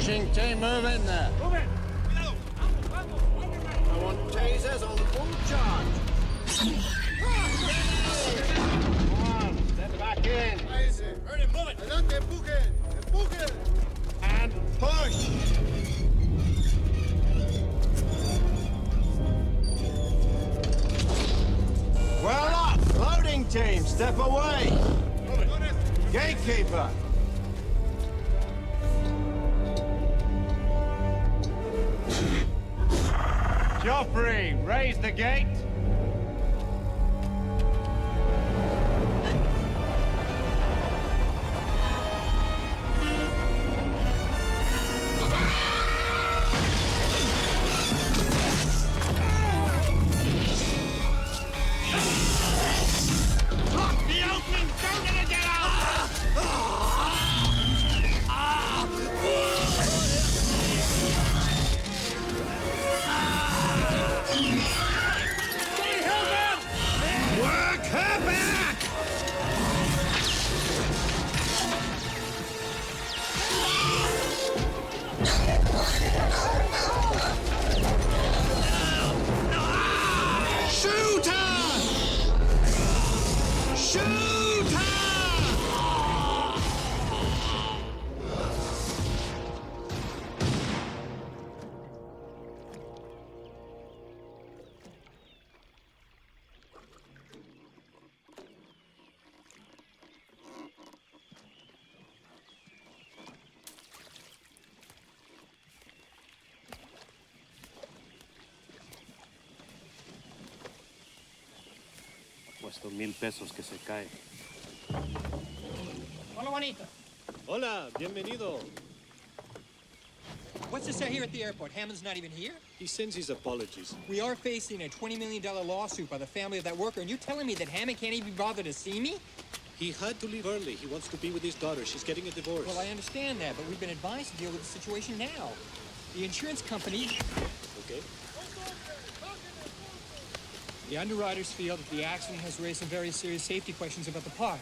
Pushing team, move in there. Move it! I want tasers on full charge. Come on, step back in. Ernie, move it! Adelante, empuje! Empuje! And push. Well up, loading team, step away. Move it! Gatekeeper. Joffrey, raise the gate. Lock the opening! Don't let it get out! Work her back. Shoot her! Shoot her! Puesto $1000 que se cae. Hola, Juanito. Hola, bienvenido. What's this here at the airport? Hammond's not even here? He sends his apologies. We are facing a $20 million lawsuit by the family of that worker, and you're telling me that Hammond can't even bother to see me? He had to leave early. He wants to be with his daughter. She's getting a divorce. Well, I understand that, but we've been advised to deal with the situation now. The insurance company, Okay. the underwriters feel that the accident has raised some very serious safety questions about the park.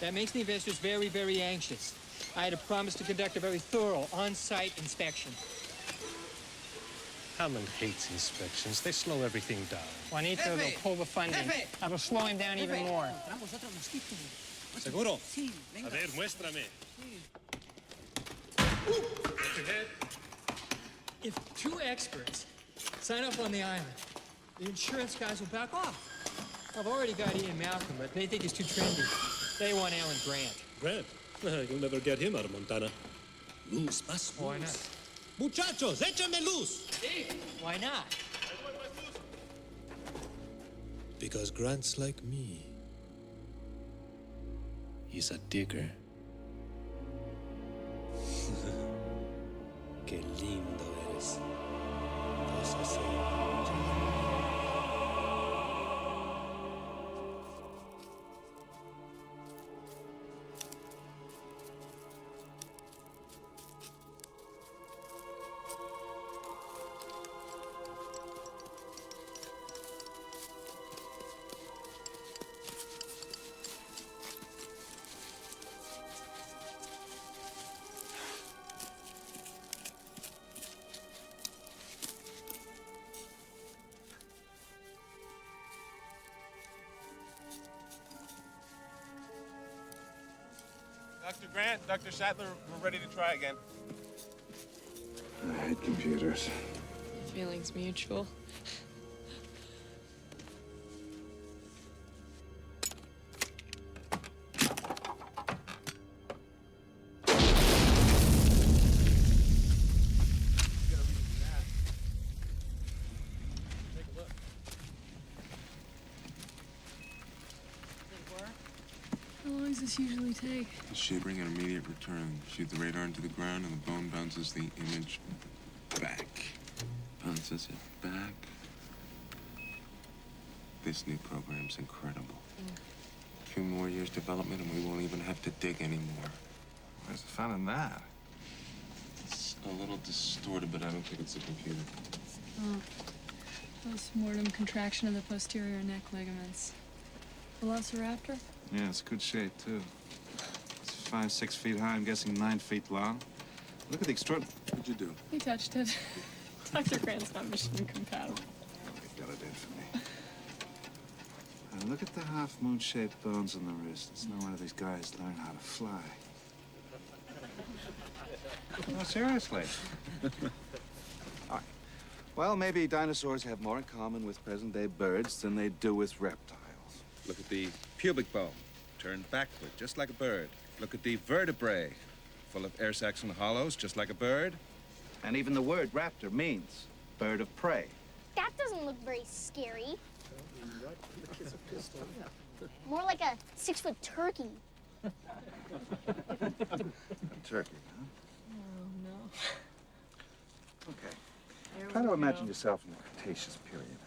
That makes the investors very, very anxious. I had a promise to conduct a very thorough on-site inspection. Hammond hates inspections. They slow everything down. Juanito, they'll pull the funding. I will slow him down even more. ¿Seguro? A ver, muéstrame. Get your head. If two experts sign up on the island, the insurance guys will back off. I've already got Ian Malcolm, but they think he's too trendy. They want Alan Grant. Grant? You'll never get him out of Montana. Luz, más Why not? Muchachos, échame luz! Why not? Because Grant's like me. He's a digger. Qué lindo eres. Vas a ser. Dr. Grant, Dr. Sattler, we're ready to try again. I hate computers. Feelings mutual. How long does this usually take? The shivering and immediate return. Shoot the radar into the ground and the bone bounces the image back. Bounces it back. This new program's incredible. 2 more years development and we won't even have to dig anymore. Where's the fun in that? It's a little distorted, but I don't think it's a computer. Oh. Postmortem contraction of the posterior neck ligaments. Velociraptor? Yeah, it's good shape, too. It's 5, 6 feet high. I'm guessing 9 feet long. Look at the extraordinary. What'd you do? He touched it. Dr. Grant's not mission compatible. They got it in for me. And look at the half-moon-shaped bones on the wrist. It's no wonder these guys learn how to fly. No, seriously. All right. Well, maybe dinosaurs have more in common with present-day birds than they do with reptiles. Look at the pubic bone, turned backward, just like a bird. Look at the vertebrae, full of air sacs and hollows, just like a bird. And even the word raptor means bird of prey. That doesn't look very scary. More like a 6-foot turkey. A turkey, huh? Oh, no. Okay. Try to imagine yourself in the Cretaceous period.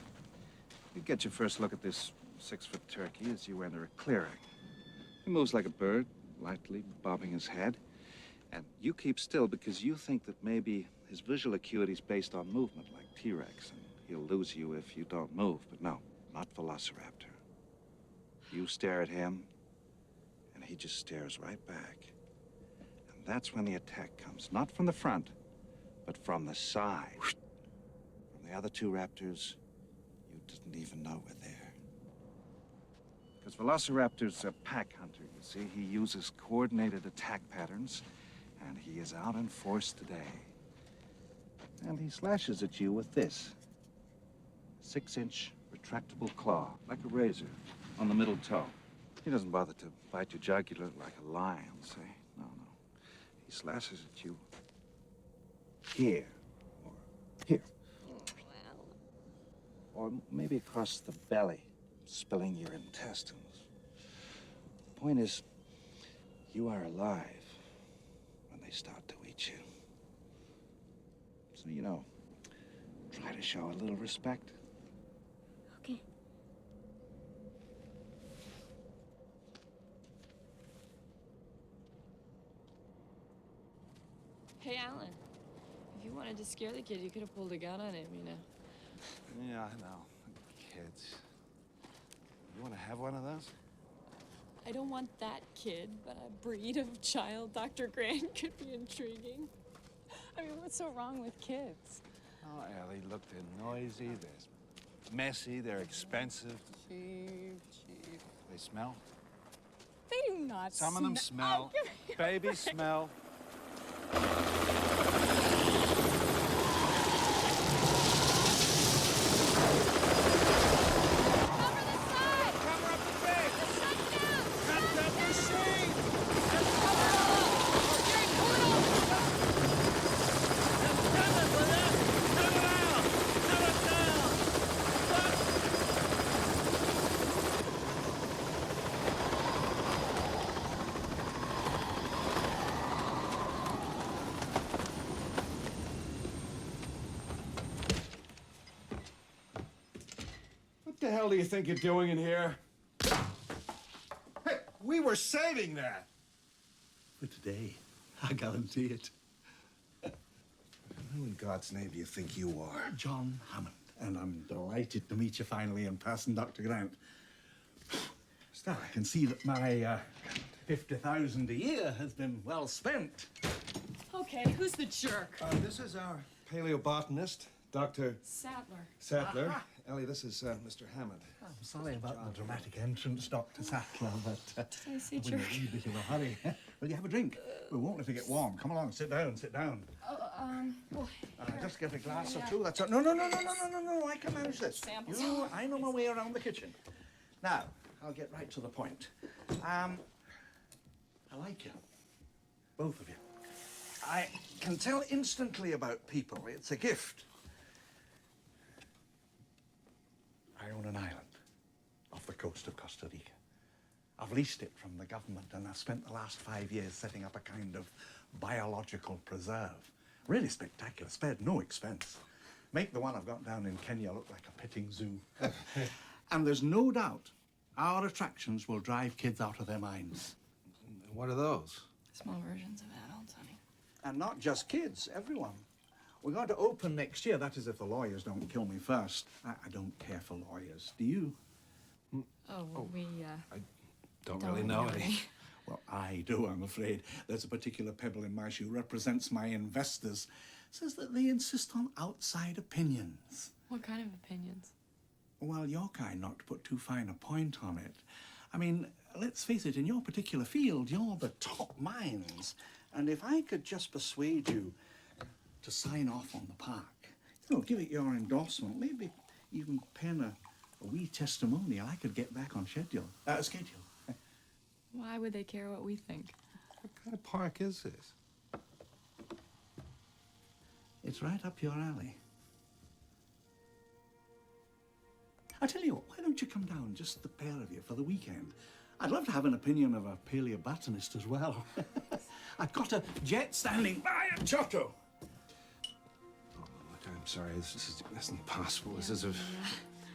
You get your first look at this 6-foot turkey as you enter a clearing. He moves like a bird, lightly bobbing his head. And you keep still because you think that maybe his visual acuity is based on movement, like T-Rex, and he'll lose you if you don't move. But no, not Velociraptor. You stare at him, and he just stares right back. And that's when the attack comes, not from the front, but from the side. From the other two raptors, you didn't even know were there. Because Velociraptor's a pack hunter, you see. He uses coordinated attack patterns, and he is out in force today. And he slashes at you with this 6-inch retractable claw, like a razor, on the middle toe. He doesn't bother to bite your jugular like a lion, say. No, no. He slashes at you here, or here. Or maybe across the belly, spilling your intestines. Point is, you are alive when they start to eat you. So, you know, try to show a little respect. Okay. Hey, Alan. If you wanted to scare the kid, you could have pulled a gun on him, you know. Yeah, I know. Kids. You want to have one of those? I don't want that kid, but a breed of child Dr. Grant could be intriguing. I mean, what's so wrong with kids? Oh, Ellie, look, they're noisy, they're messy, they're expensive. Cheap. They smell. They do not Some of them smell. Oh, give me a Baby break. smell. Cover up the big! Cut that machine! Just cover it all up! Okay, pull it over! Just cut it, will ya? Cut it out! Cut it down! Cut! What the hell do you think you're doing in here? Hey, we were saving that. For today, I guarantee it. Who in God's name do you think you are? John Hammond, and I'm delighted to meet you finally in person, Dr. Grant. Still, I can see that my 50,000 a year has been well spent. Okay, who's the jerk? This is our paleobotanist, Dr. Sattler. Sattler. Ellie, this is Mr. Hammond. I'm sorry about the dramatic entrance, Dr. Sattler, but Did I say I'm in a jerk? wee bit of a hurry. Will you have a drink? We won't if you get warm. Come along, sit down, sit down. Well, Just get a glass Yeah. or two. That's all. No, I can manage this. Samples. I know my way around the kitchen. Now, I'll get right to the point. I like you. Both of you. I can tell instantly about people. It's a gift. I own an island off the coast of Costa Rica. I've leased it from the government, and I've spent the last 5 years setting up a kind of biological preserve. Really spectacular, spared no expense. Make the one I've got down in Kenya look like a petting zoo. And there's no doubt our attractions will drive kids out of their minds. What are those? small versions of adults, honey. And not just kids, everyone. We're going to open next year. That is if the lawyers don't kill me first. I don't care for lawyers. Do you? Oh, well, we, Don't really know any. Well, I do, I'm afraid. There's a particular pebble in my shoe, represents my investors. Says that they insist on outside opinions. What kind of opinions? Well, your kind, not to put too fine a point on it. I mean, let's face it, in your particular field, you're the top minds. And if I could just persuade you to sign off on the park, you know, give it your endorsement, maybe even pen a wee testimonial, I could get back on schedule. Schedule. Why would they care what we think? What kind of park is this? It's right up your alley. I tell you what, why don't you come down, just the pair of you, for the weekend? I'd love to have an opinion of a paleobotanist as well. I've got a jet standing by at Giotto. Oh, look, I'm sorry. This isn't possible. This is a...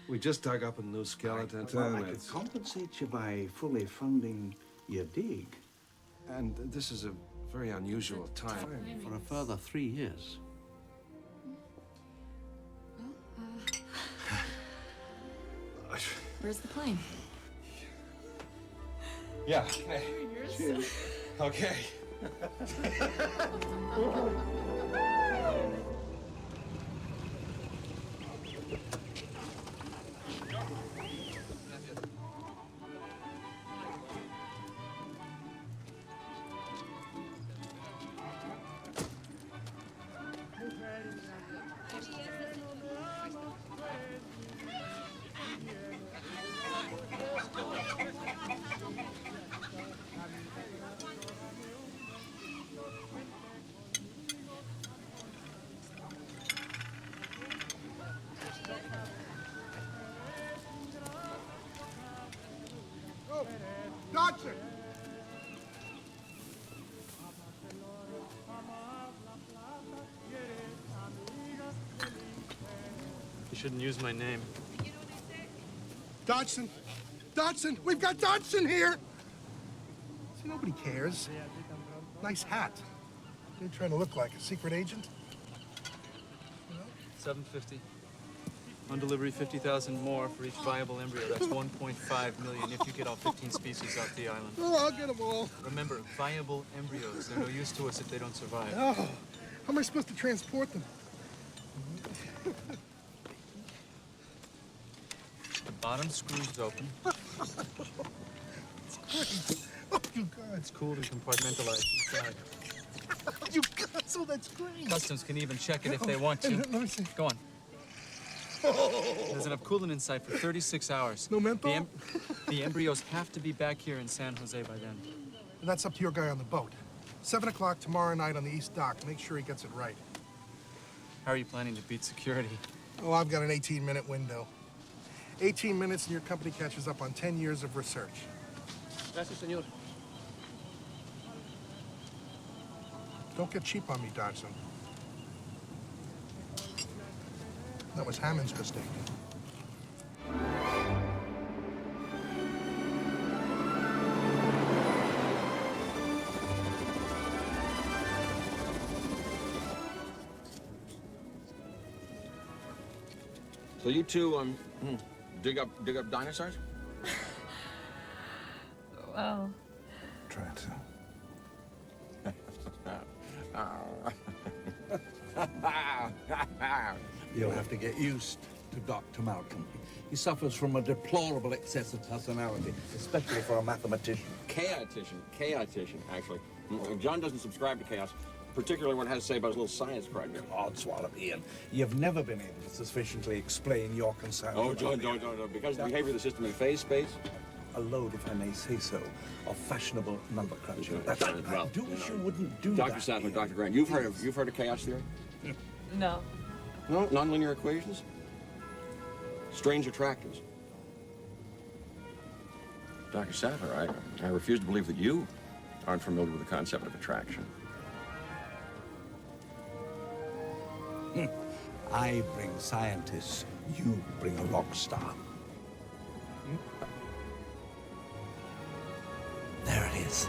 We just dug up a new skeleton. Well, I could compensate you by fully funding your dig. And this is a very unusual time. For a further 3 years. Where's the plane? Yeah, okay. Cheers. Okay. Dodson! You shouldn't use my name. Dodson! Dodson! We've got Dodson here! See, nobody cares. Nice hat. You're trying to look like a secret agent? $750. On delivery, 50,000 more for each viable embryo. That's 1.5 million if you get all 15 species off the island. Oh, I'll get them all. Remember, viable embryos. They're no use to us if they don't survive. Oh, how am I supposed to transport them? The bottom screw's open. It's great. Oh, you guys. It's cooled and compartmentalized inside. You guys, oh, that's great. Customs can even check it if they want to. Let me see. Go on. There's enough coolant inside for 36 hours. No menthol? The embryos have to be back here in San Jose by then. And that's up to your guy on the boat. 7 o'clock tomorrow night on the East Dock. Make sure he gets it right. How are you planning to beat security? Oh, I've got an 18-minute window. 18 minutes and your company catches up on 10 years of research. Gracias, señor. Don't get cheap on me, Dodson. That was Hammond's mistake. So you two dig up dinosaurs? Well, Try to. You'll have to get used to Dr. Malcolm. He suffers from a deplorable excess of personality, especially for a mathematician. Chaotician, actually. John doesn't subscribe to chaos, particularly what it has to say about his little science project. Odswallop, Ian. You've never been able to sufficiently explain your concerns. Oh, John, don't. Because of the behavior of the system in phase space. A load, if I may say so, of fashionable number crunching. Well, I do wish you wouldn't do Dr. that. Sadler, Dr. Grant, you've heard of chaos theory? no. No? Nonlinear equations? Strange attractors. Dr. Sadler, I refuse to believe that you aren't familiar with the concept of attraction. I bring scientists, you bring a rock star. There it is.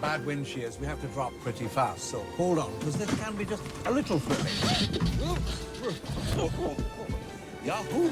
bad wind shears, we have to drop pretty fast, so hold on, because this can be just a little thrilling. Yahoo!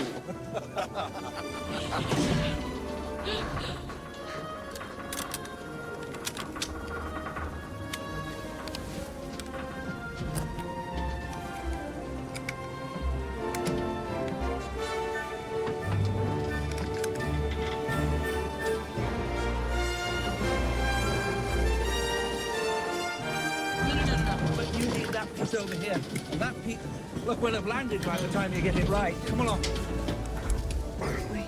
But you need that piece over here. And that piece, look, we'll have landed by the time you get it right. Come along. Wait.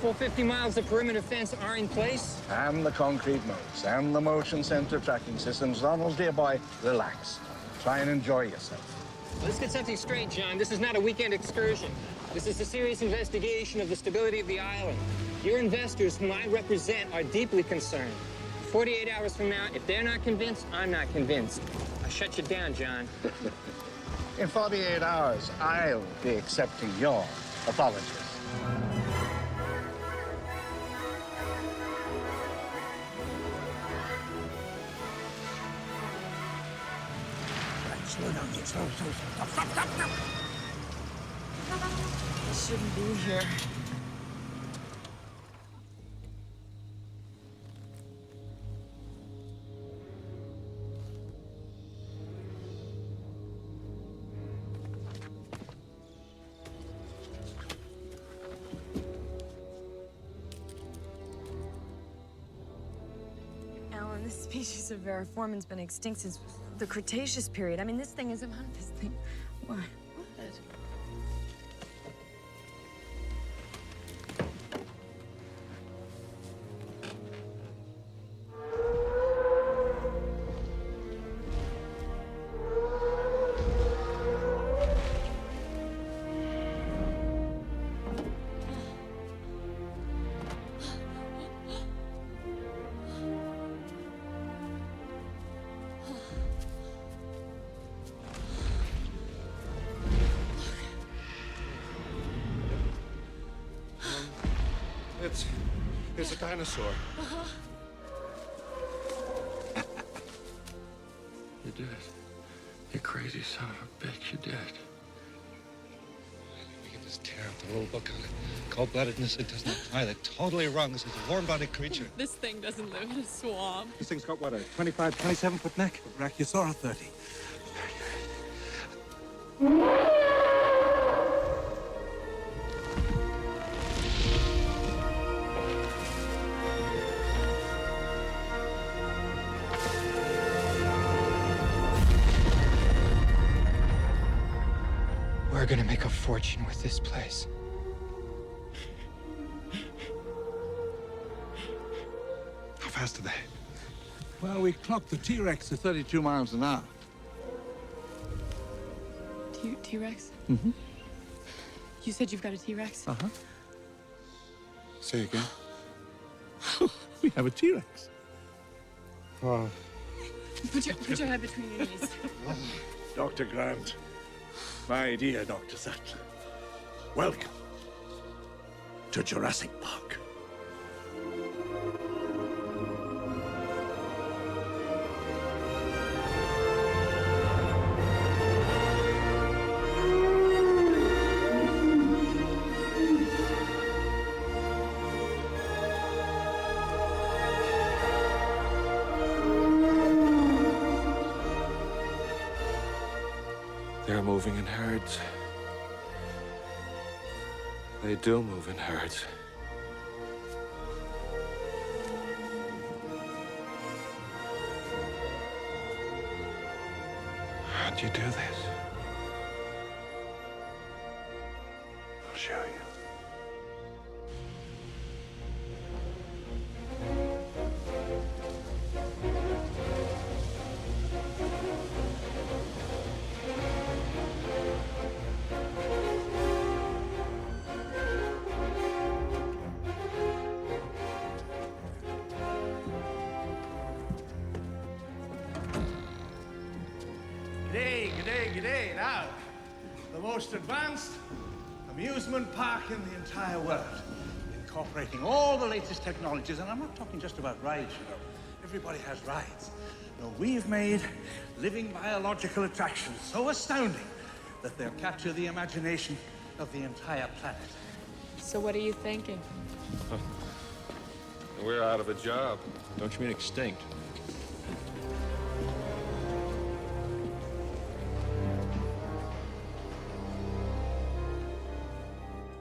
Full 50 miles of perimeter fence are in place. And the concrete moats and the motion sensor tracking systems. Donald, dear boy, relax. Try and enjoy yourself. Let's get something straight, John. This is not a weekend excursion. This is a serious investigation of the stability of the island. Your investors, whom I represent, are deeply concerned. 48 hours from now, if they're not convinced, I'm not convinced. I shut you down, John. In 48 hours, I'll be accepting your apologies. Slow down, slow. Stop. I shouldn't be here. Alan, this species of variformin's been extinct since the Cretaceous period. I mean, this thing isn't on this thing. What? It's a dinosaur. You did it. You crazy son of a bitch, you did it. We can just tear up the rule book on it. Cold-bloodedness, it doesn't apply. They're totally wrong. This is a warm-blooded creature. This thing doesn't live in a swamp. This thing's got, what, a 25, 27-foot neck? Brachiosaurus 30. We're gonna make a fortune with this place. How fast are they? Well, we clocked the T-Rex to 32 miles an hour. T-Rex? Mm-hmm. You said you've got a T-Rex? Uh-huh. Say again. We have a T-Rex. Oh. Put your head between your knees. Dr. Grant, my dear Dr. Sattler, welcome to Jurassic Park. moving in herds. They do move in herds. How'd you do this? I'll show you. G'day. Now, the most advanced amusement park in the entire world, incorporating all the latest technologies, and I'm not talking just about rides, you know. Everybody has rides. No, we've made living biological attractions so astounding that they'll capture the imagination of the entire planet. So what are you thinking? We're out of a job. Don't you mean extinct?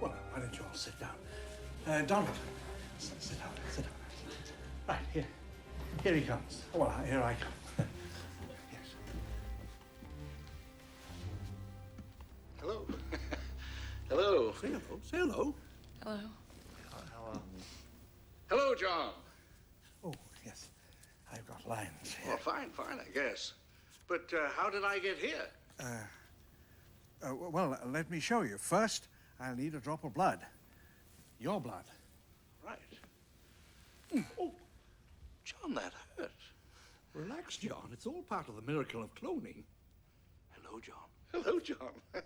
Well, why don't you all sit down? Donald, sit down. Right, here he comes. Well, here I come. Yes. Hello. Hello. Say hello. Hello. Hello, John. Oh, yes. I've got lines here. Well, fine, I guess. But how did I get here? Well, let me show you. First, I'll need a drop of blood. Your blood. Right. Oh, John, that hurt. Relax, John. It's all part of the miracle of cloning. Hello, John. Hello, John.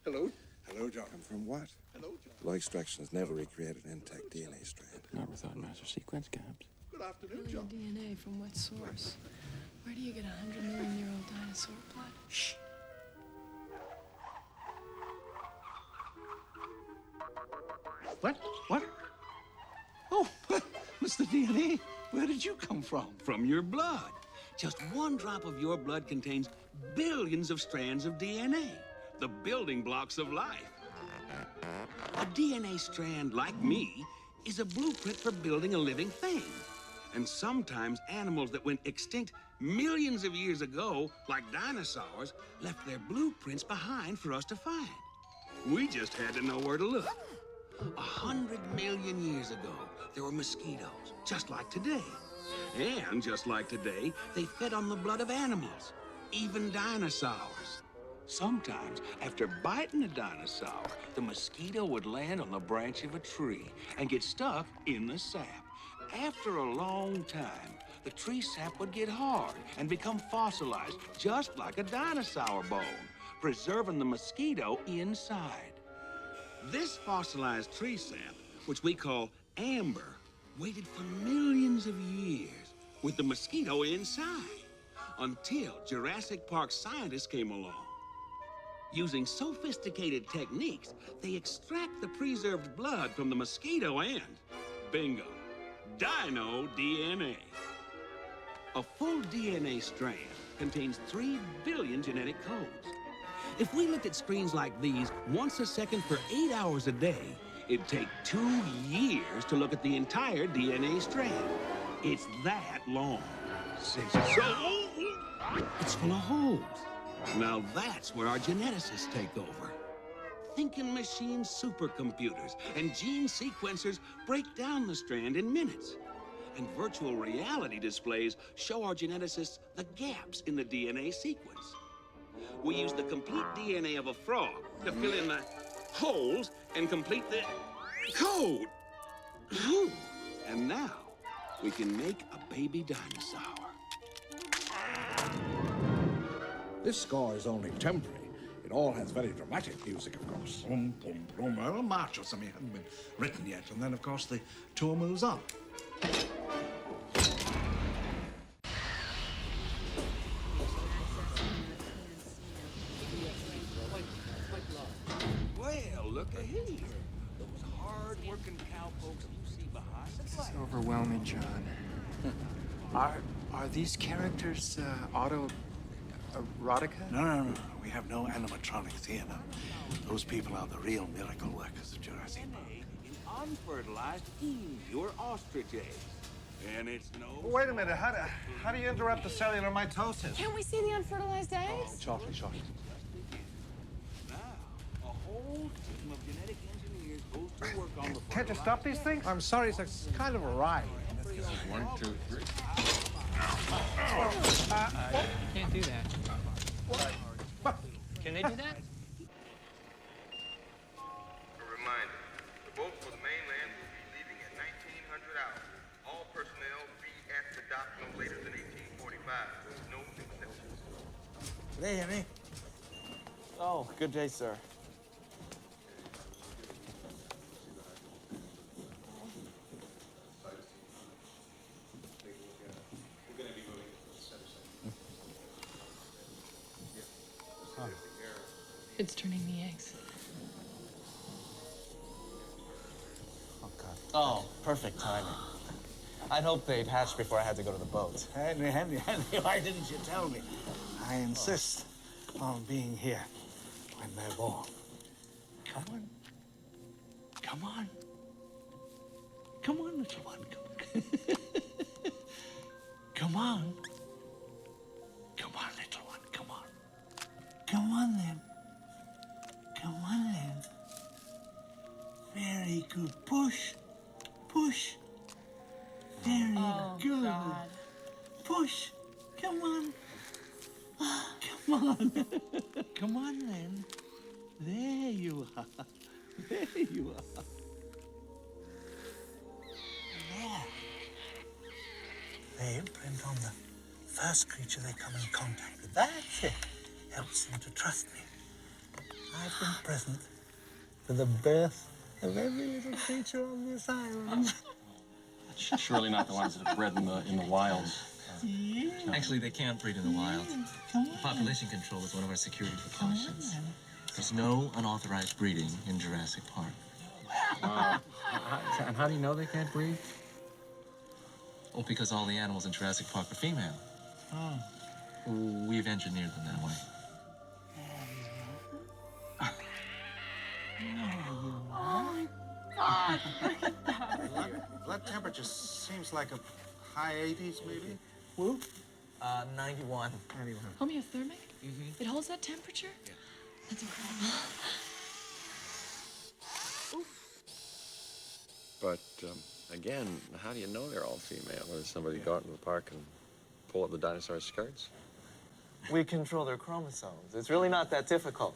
Hello. Hello, John. And from what? Hello, John. Law extraction has never recreated an intact DNA strand. Not without master sequence gaps. Good afternoon, Alien John. DNA from what source? Where do you get 100-million-year-old dinosaur blood? Shh. What? Oh, Mr. DNA, where did you come from? From your blood. Just one drop of your blood contains billions of strands of DNA, the building blocks of life. A DNA strand, like me, is a blueprint for building a living thing. And sometimes animals that went extinct millions of years ago, like dinosaurs, left their blueprints behind for us to find. We just had to know where to look. 100 million years ago, there were mosquitoes, just like today. And just like today, they fed on the blood of animals, even dinosaurs. Sometimes, after biting a dinosaur, the mosquito would land on the branch of a tree and get stuck in the sap. After a long time, the tree sap would get hard and become fossilized, just like a dinosaur bone, preserving the mosquito inside. This fossilized tree sap, which we call amber, waited for millions of years with the mosquito inside until Jurassic Park scientists came along. Using sophisticated techniques, they extract the preserved blood from the mosquito and, bingo, dino DNA. A full DNA strand contains 3 billion genetic codes. If we looked at screens like these once a second for 8 hours a day, it'd take 2 years to look at the entire DNA strand. It's that long. So, it's full of holes. Now that's where our geneticists take over. Thinking machine supercomputers and gene sequencers break down the strand in minutes. And virtual reality displays show our geneticists the gaps in the DNA sequence. We use the complete DNA of a frog to fill in the holes and complete the code. And now we can make a baby dinosaur. This score is only temporary. It all has very dramatic music, of course. Boom, boom, boom. Well, a march or something hasn't been written yet. And then, of course, the tour moves on. Well, look ahead. Those hard-working cowpokes you see behind the It's flag. overwhelming, John. Are these characters Erotica? No. We have no animatronics here. No. Those people are the real miracle workers of Jurassic Park. In unfertilized emu or ostrich eggs. And it's no... Wait a minute. How do you interrupt the cellular mitosis? Can't we see the unfertilized eggs? Shortly. Now, a whole team of genetic engineers goes to work on the... Can't you stop these things? I'm sorry, it's kind of a ride. 1, 2, 3. You can't do that. Can they do that? A reminder, the boat for the mainland will be leaving at 1900 hours. All personnel be at the dock no later than 1845. No exceptions. Good day, Henry. Oh, good day, sir. It's turning the eggs. Oh, God. Oh, perfect timing. I'd hoped they'd hatch before I had to go to the boat. Henry, why didn't you tell me? I insist on being here when they're born. Come on. Come on. Come on, little one. Come on. Come on, little one. Come on. Come on, then. Come on, then. Very good. Push. Very good. God. Push. Come on. Come on. Come on, then. There you are. There you are. There. They imprint on the first creature they come in contact with. That's it. Helps them to trust me. I've been present for the birth of every little creature on this island. Surely not the ones that are bred in the wild. Yeah. Actually, they can't breed in the wild. Population control is one of our security precautions. There's no unauthorized breeding in Jurassic Park. And how do you know they can't breed? Oh, because all the animals in Jurassic Park are female. We've engineered them that way. Blood temperature seems like a high 80s, maybe. Whoop. 91. Homeothermic? It holds that temperature? Yeah. That's incredible. But, again, how do you know they're all female? Does somebody go out in the park and pull up the dinosaur's skirts? We control their chromosomes. It's really not that difficult.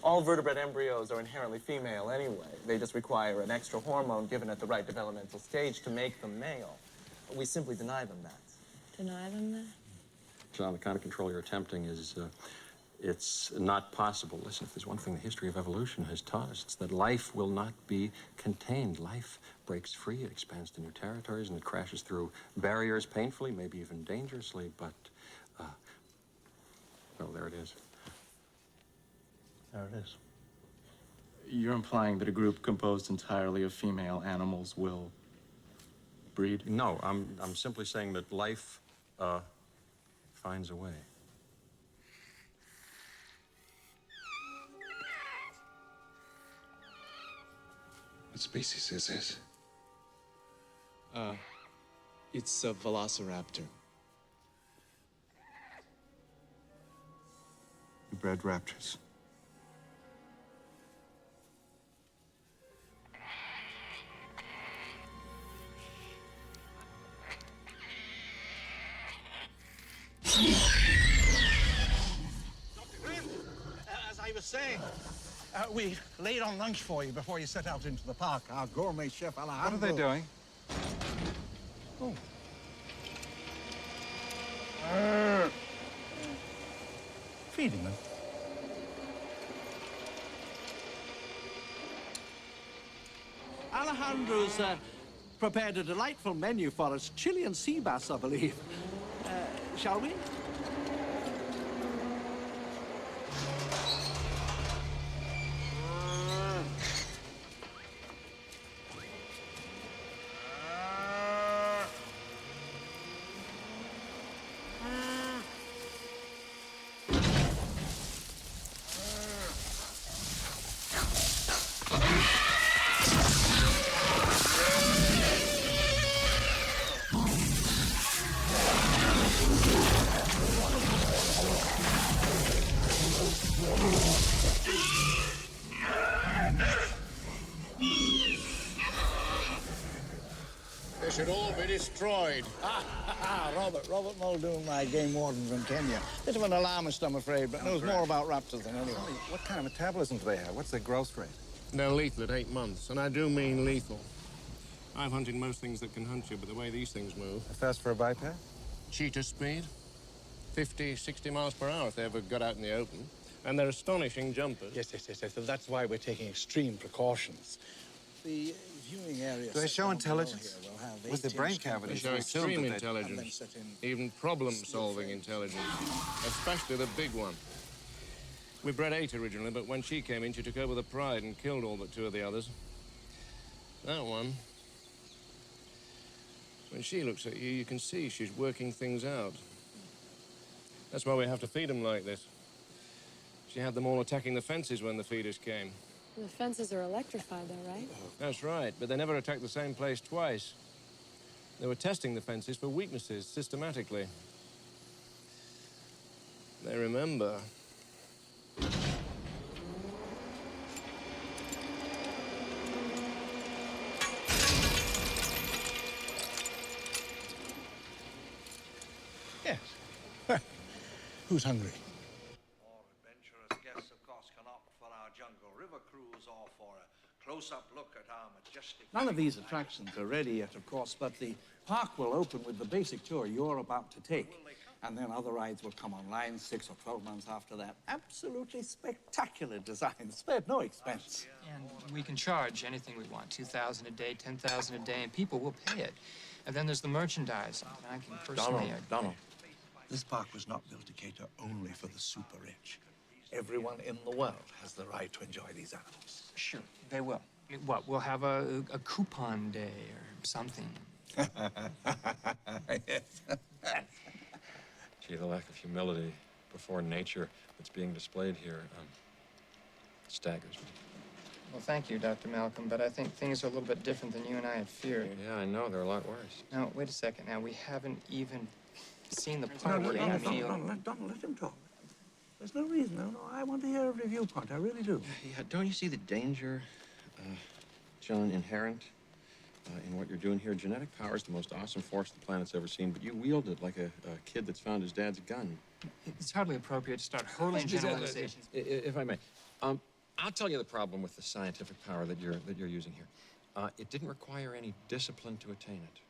All vertebrate embryos are inherently female anyway. They just require an extra hormone given at the right developmental stage to make them male. We simply deny them that. Deny them that? John, the kind of control you're attempting is, it's not possible. Listen, if there's one thing the history of evolution has taught us, it's that life will not be contained. Life breaks free, it expands to new territories, and it crashes through barriers painfully, maybe even dangerously, but, well, there it is. There it is. You're implying that a group composed entirely of female animals will breed? No, I'm simply saying that life, finds a way. What species is this? It's a velociraptor. You bred raptors. As I was saying, we laid on lunch for you before you set out into the park. Our gourmet chef, Alejandro. What are they doing? Oh. Feeding them. Alejandro's prepared a delightful menu for us. Chilean sea bass, I believe. Shall we? should all be destroyed. Robert Muldoon, my game warden from Kenya. Bit of an alarmist, I'm afraid, but knows more about raptors than anyone. What kind of metabolism do they have? What's their growth rate? They're lethal at 8 months, and I do mean lethal. I've hunted most things that can hunt you, but the way these things move... Fast for a biped? Cheetah speed. 50, 60 miles per hour if they ever got out in the open. And they're astonishing jumpers. Yes. So that's why we're taking extreme precautions. The viewing area... Do they show intelligence? With the brain cavity, They show extreme intelligence, even problem-solving intelligence, especially the big one. We bred 8 originally, but when she came in, she took over the pride and killed all but 2 of the others. That one, when she looks at you, you can see she's working things out. That's why we have to feed them like this. She had them all attacking the fences when the feeders came. The fences are electrified, though, right? That's right, but they never attacked the same place twice. They were testing the fences for weaknesses systematically. They remember. Yes. Who's hungry? Our adventurous guests, of course, can opt for our jungle river cruise or for a close-up look at our majestic... None of these attractions are ready yet, of course, but the park will open with the basic tour you're about to take. And then other rides will come online 6 or 12 months after that. Absolutely spectacular design, spared no expense. And we can charge anything we want, $2,000 a day, $10,000 a day, and people will pay it. And then there's the merchandise. I can personally... Donald, this park was not built to cater only for the super rich. Everyone in the world has the right to enjoy these animals. Sure, they will. What, we'll have a coupon day or something. Gee, the lack of humility before nature that's being displayed here staggers me. Well, thank you, Dr. Malcolm, but I think things are a little bit different than you and I had feared. Yeah, I know. They're a lot worse. Now, wait a second. Now, we haven't even seen the park yet. Donald, let him talk. There's no reason. No, I want to hear a review point. I really do. Yeah, don't you see the danger, John, inherent in what you're doing here? Genetic power is the most awesome force the planet's ever seen, but you wield it like a kid that's found his dad's gun. It's hardly appropriate to start hurling generalizations. If I may, I'll tell you the problem with the scientific power that you're using here. It didn't require any discipline to attain it.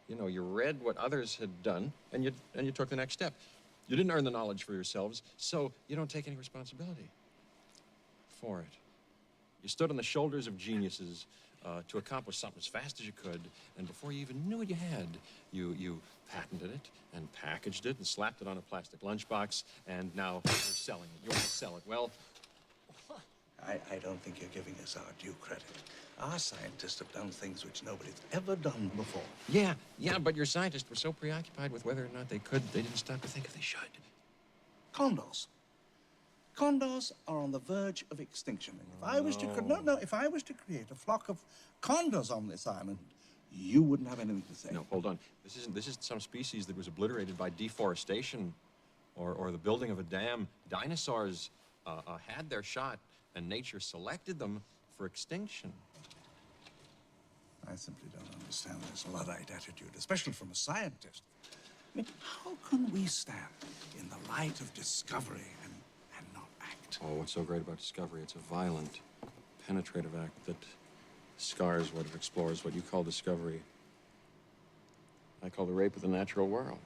You know, you read what others had done, and you took the next step. You didn't earn the knowledge for yourselves, so you don't take any responsibility for it. You stood on the shoulders of geniuses to accomplish something as fast as you could, and before you even knew what you had, you patented it and packaged it and slapped it on a plastic lunchbox, and now you're selling it. You want to sell it. Well, I don't think you're giving us our due credit. Our scientists have done things which nobody's ever done before. yeah, but your scientists were so preoccupied with whether or not they could, they didn't stop to think if they should. Condors. Condors are on the verge of extinction. And if I was to if I was to create a flock of condors on this island, you wouldn't have anything to say. No, hold on. This isn't some species that was obliterated by deforestation or the building of a dam. Dinosaurs had their shot, and nature selected them for extinction. I simply don't understand this Luddite attitude, especially from a scientist. I mean, how can we stand in the light of discovery and not act? Oh, what's so great about discovery? It's a violent, penetrative act that scars what it explores, what you call discovery. I call the rape of the natural world.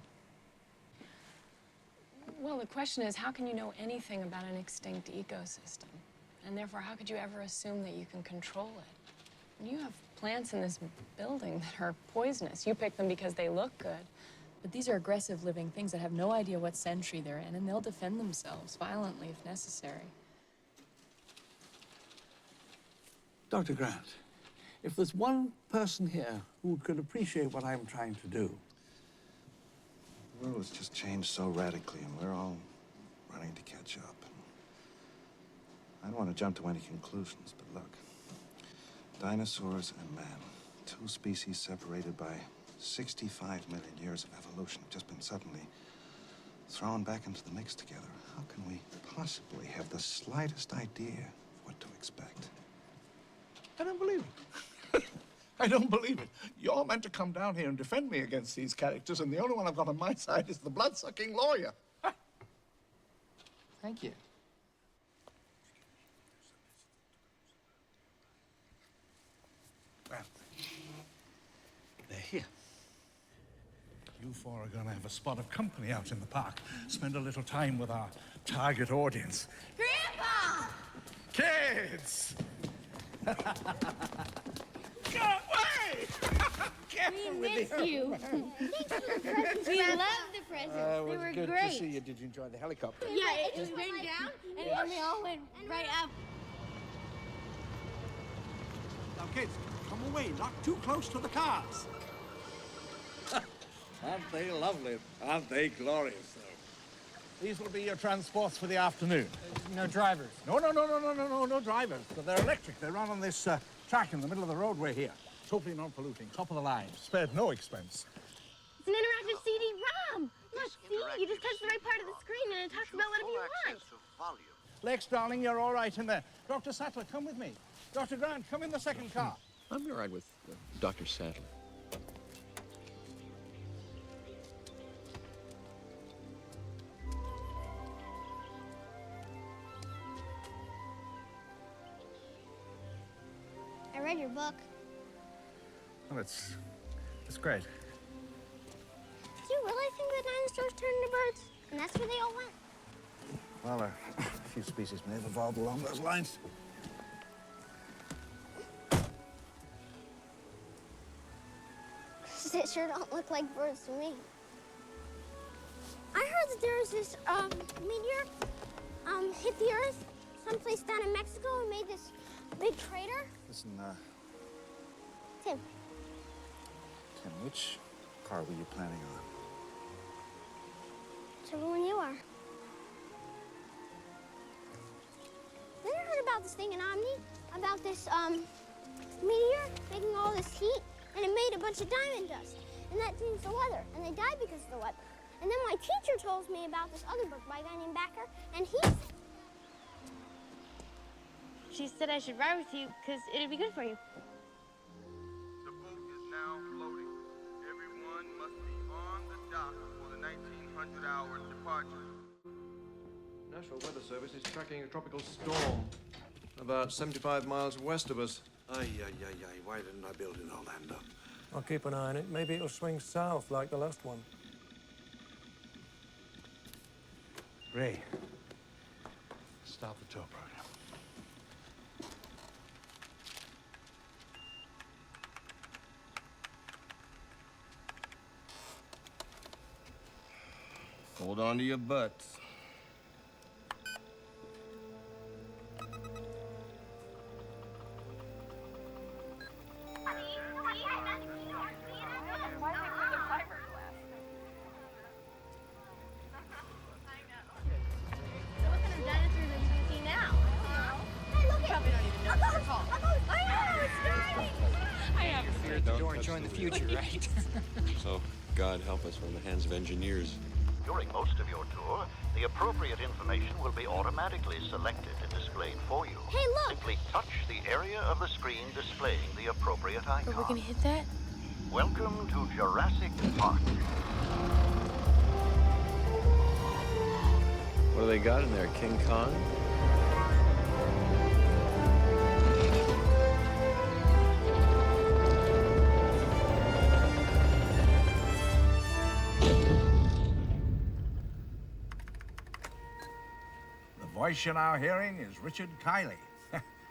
Well, the question is, how can you know anything about an extinct ecosystem? And therefore, how could you ever assume that you can control it? You have plants in this building that are poisonous. You pick them because they look good. But these are aggressive living things that have no idea what century they're in, and they'll defend themselves violently if necessary. Dr. Grant, if there's one person here who could appreciate what I'm trying to do. The world has just changed so radically, and we're all running to catch up. I don't want to jump to any conclusions, but look. Dinosaurs and man, 2 species separated by 65 million years of evolution, have just been suddenly thrown back into the mix together. How can we possibly have the slightest idea of what to expect? I don't believe it. I don't believe it. You're meant to come down here and defend me against these characters, and the only one I've got on my side is the blood-sucking lawyer. Thank you. Well, they're here. You four are going to have a spot of company out in the park. Spend a little time with our target audience. Grandpa! Kids! Go away! We miss you. We love the presents. It They was were good great. to see you. Did you enjoy the helicopter? Yeah, it just went down, and then they all went right up. Now, kids, come away. Not too close to the cars. Aren't they lovely? Aren't they glorious, though? These will be your transports for the afternoon. No drivers. No drivers. But they're electric. They run on this track in the middle of the roadway here. Totally non-polluting, top of the line. Spared no expense. It's an interactive CD-ROM. Not CD. You just touch the right part of the screen, and it talks about whatever you want. Lex, darling, you're all right in there. Dr. Sattler, come with me. Dr. Grant, come in the second car. I'll be all right with Dr. Sattler. I read your book. Well, that's great. Do you really think that dinosaurs turned into birds? And that's where they all went? Well, a few species may have evolved along those lines. They sure don't look like birds to me. I heard that there was this meteor hit the Earth someplace down in Mexico and made this big crater. Listen, Tim, Tim, which car were you planning on? whichever one you are. Then I heard about this thing in Omni, about this meteor making all this heat, and it made a bunch of diamond dust. And that changed the weather, and they died because of the weather. And then my teacher told me about this other book by a guy named Backer, and she said I should ride with you because it'd be good for you. The boat is now floating. Everyone must be on the dock for the 1900-hour departure. National Weather Service is tracking a tropical storm about 75 miles west of us. Ay. Why didn't I build in Orlando? I'll keep an eye on it. Maybe it'll swing south like the last one. Ray, start the tour program. Hold on to your butts. Join the future, right? So, God help us, we're in the hands of engineers. During most of your tour, the appropriate information will be automatically selected and displayed for you. Hey, look! Simply touch the area of the screen displaying the appropriate icon. Are we gonna hit that? Welcome to Jurassic Park. What do they got in there, King Kong? The voice you're now hearing is Richard Kiley.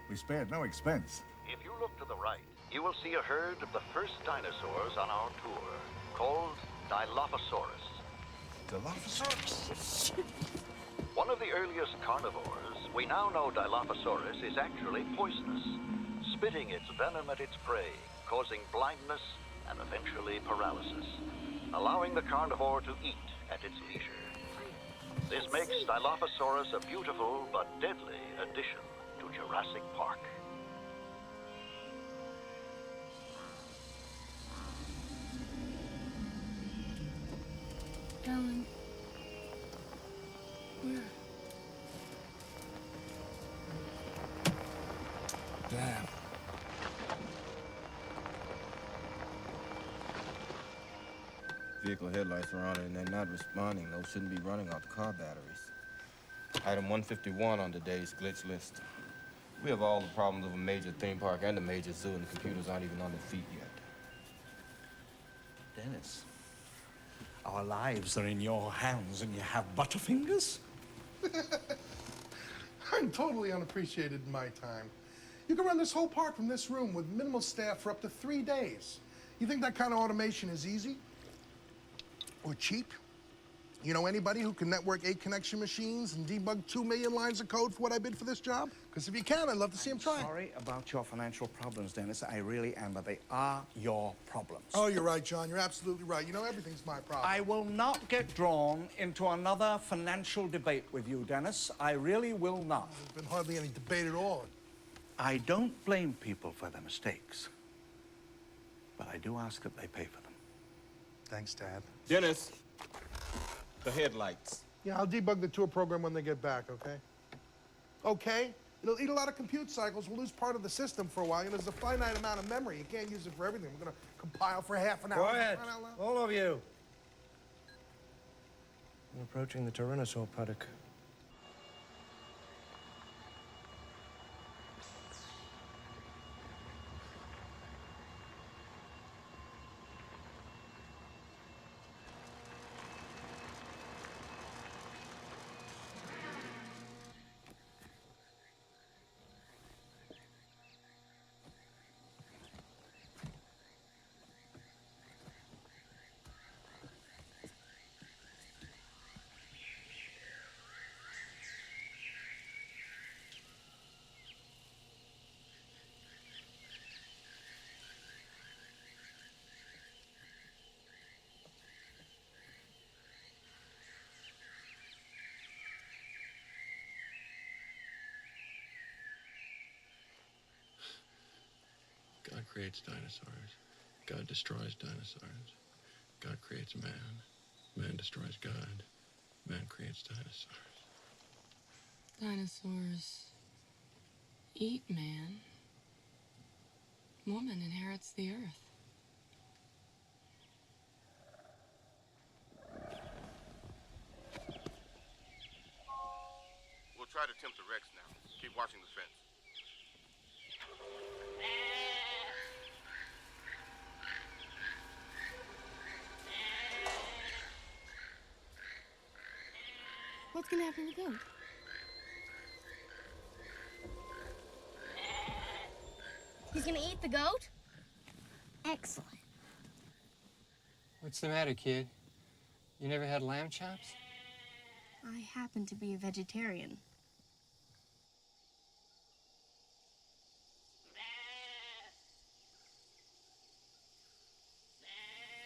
We spared no expense. If you look to the right, you will see a herd of the first dinosaurs on our tour, called Dilophosaurus. Dilophosaurus? One of the earliest carnivores, we now know Dilophosaurus is actually poisonous, spitting its venom at its prey, causing blindness and eventually paralysis, allowing the carnivore to eat at its leisure. This makes Dilophosaurus a beautiful but deadly addition to Jurassic Park. Alan. Where? Damn. vehicle headlights are on and they're not responding. Those shouldn't be running off the car batteries. Item 151 on today's glitch list. We have all the problems of a major theme park and a major zoo, and the computers aren't even on their feet yet. Dennis, our lives are in your hands and you have butterfingers? I'm totally unappreciated in my time. You can run this whole park from this room with minimal staff for up to 3 days. You think that kind of automation is easy? Or cheap? You know anybody who can network 8 connection machines and debug 2 million lines of code for what I bid for this job? Because if you can, I'd love to see him try. Sorry about your financial problems, Dennis. I really am, but they are your problems. Oh, you're right, John. You're absolutely right. You know, everything's my problem. I will not get drawn into another financial debate with you, Dennis. I really will not. There's been hardly any debate at all. I don't blame people for their mistakes, but I do ask that they pay for them. Thanks, Dad. Dennis, the headlights. Yeah, I'll debug the tour program when they get back, okay? Okay? It'll eat a lot of compute cycles. We'll lose part of the system for a while. You know, there's a finite amount of memory. You can't use it for everything. We're gonna compile for half an hour. Quiet, all of you. We're approaching the Tyrannosaur paddock. God creates dinosaurs. God destroys dinosaurs. God creates man. Man destroys God. Man creates dinosaurs. Dinosaurs eat man. Woman inherits the earth. We'll try to attempt the Rex now. Keep watching the fence. What's gonna happen to the goat? He's gonna eat the goat? Excellent. What's the matter, kid? You never had lamb chops? I happen to be a vegetarian.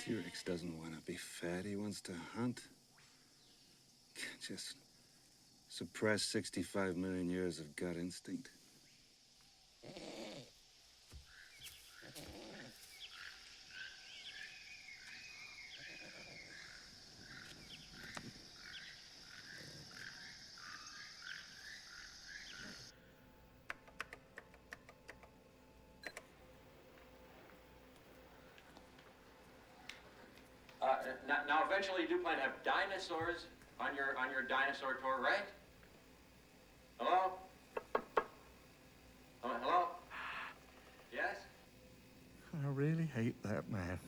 T-Rex doesn't want to be fat. He wants to hunt. Can't just suppress 65 million years of gut instinct. Now, eventually, you do plan to have dinosaurs on your dinosaur tour, right? Hello? Hello? Yes? I really hate that man.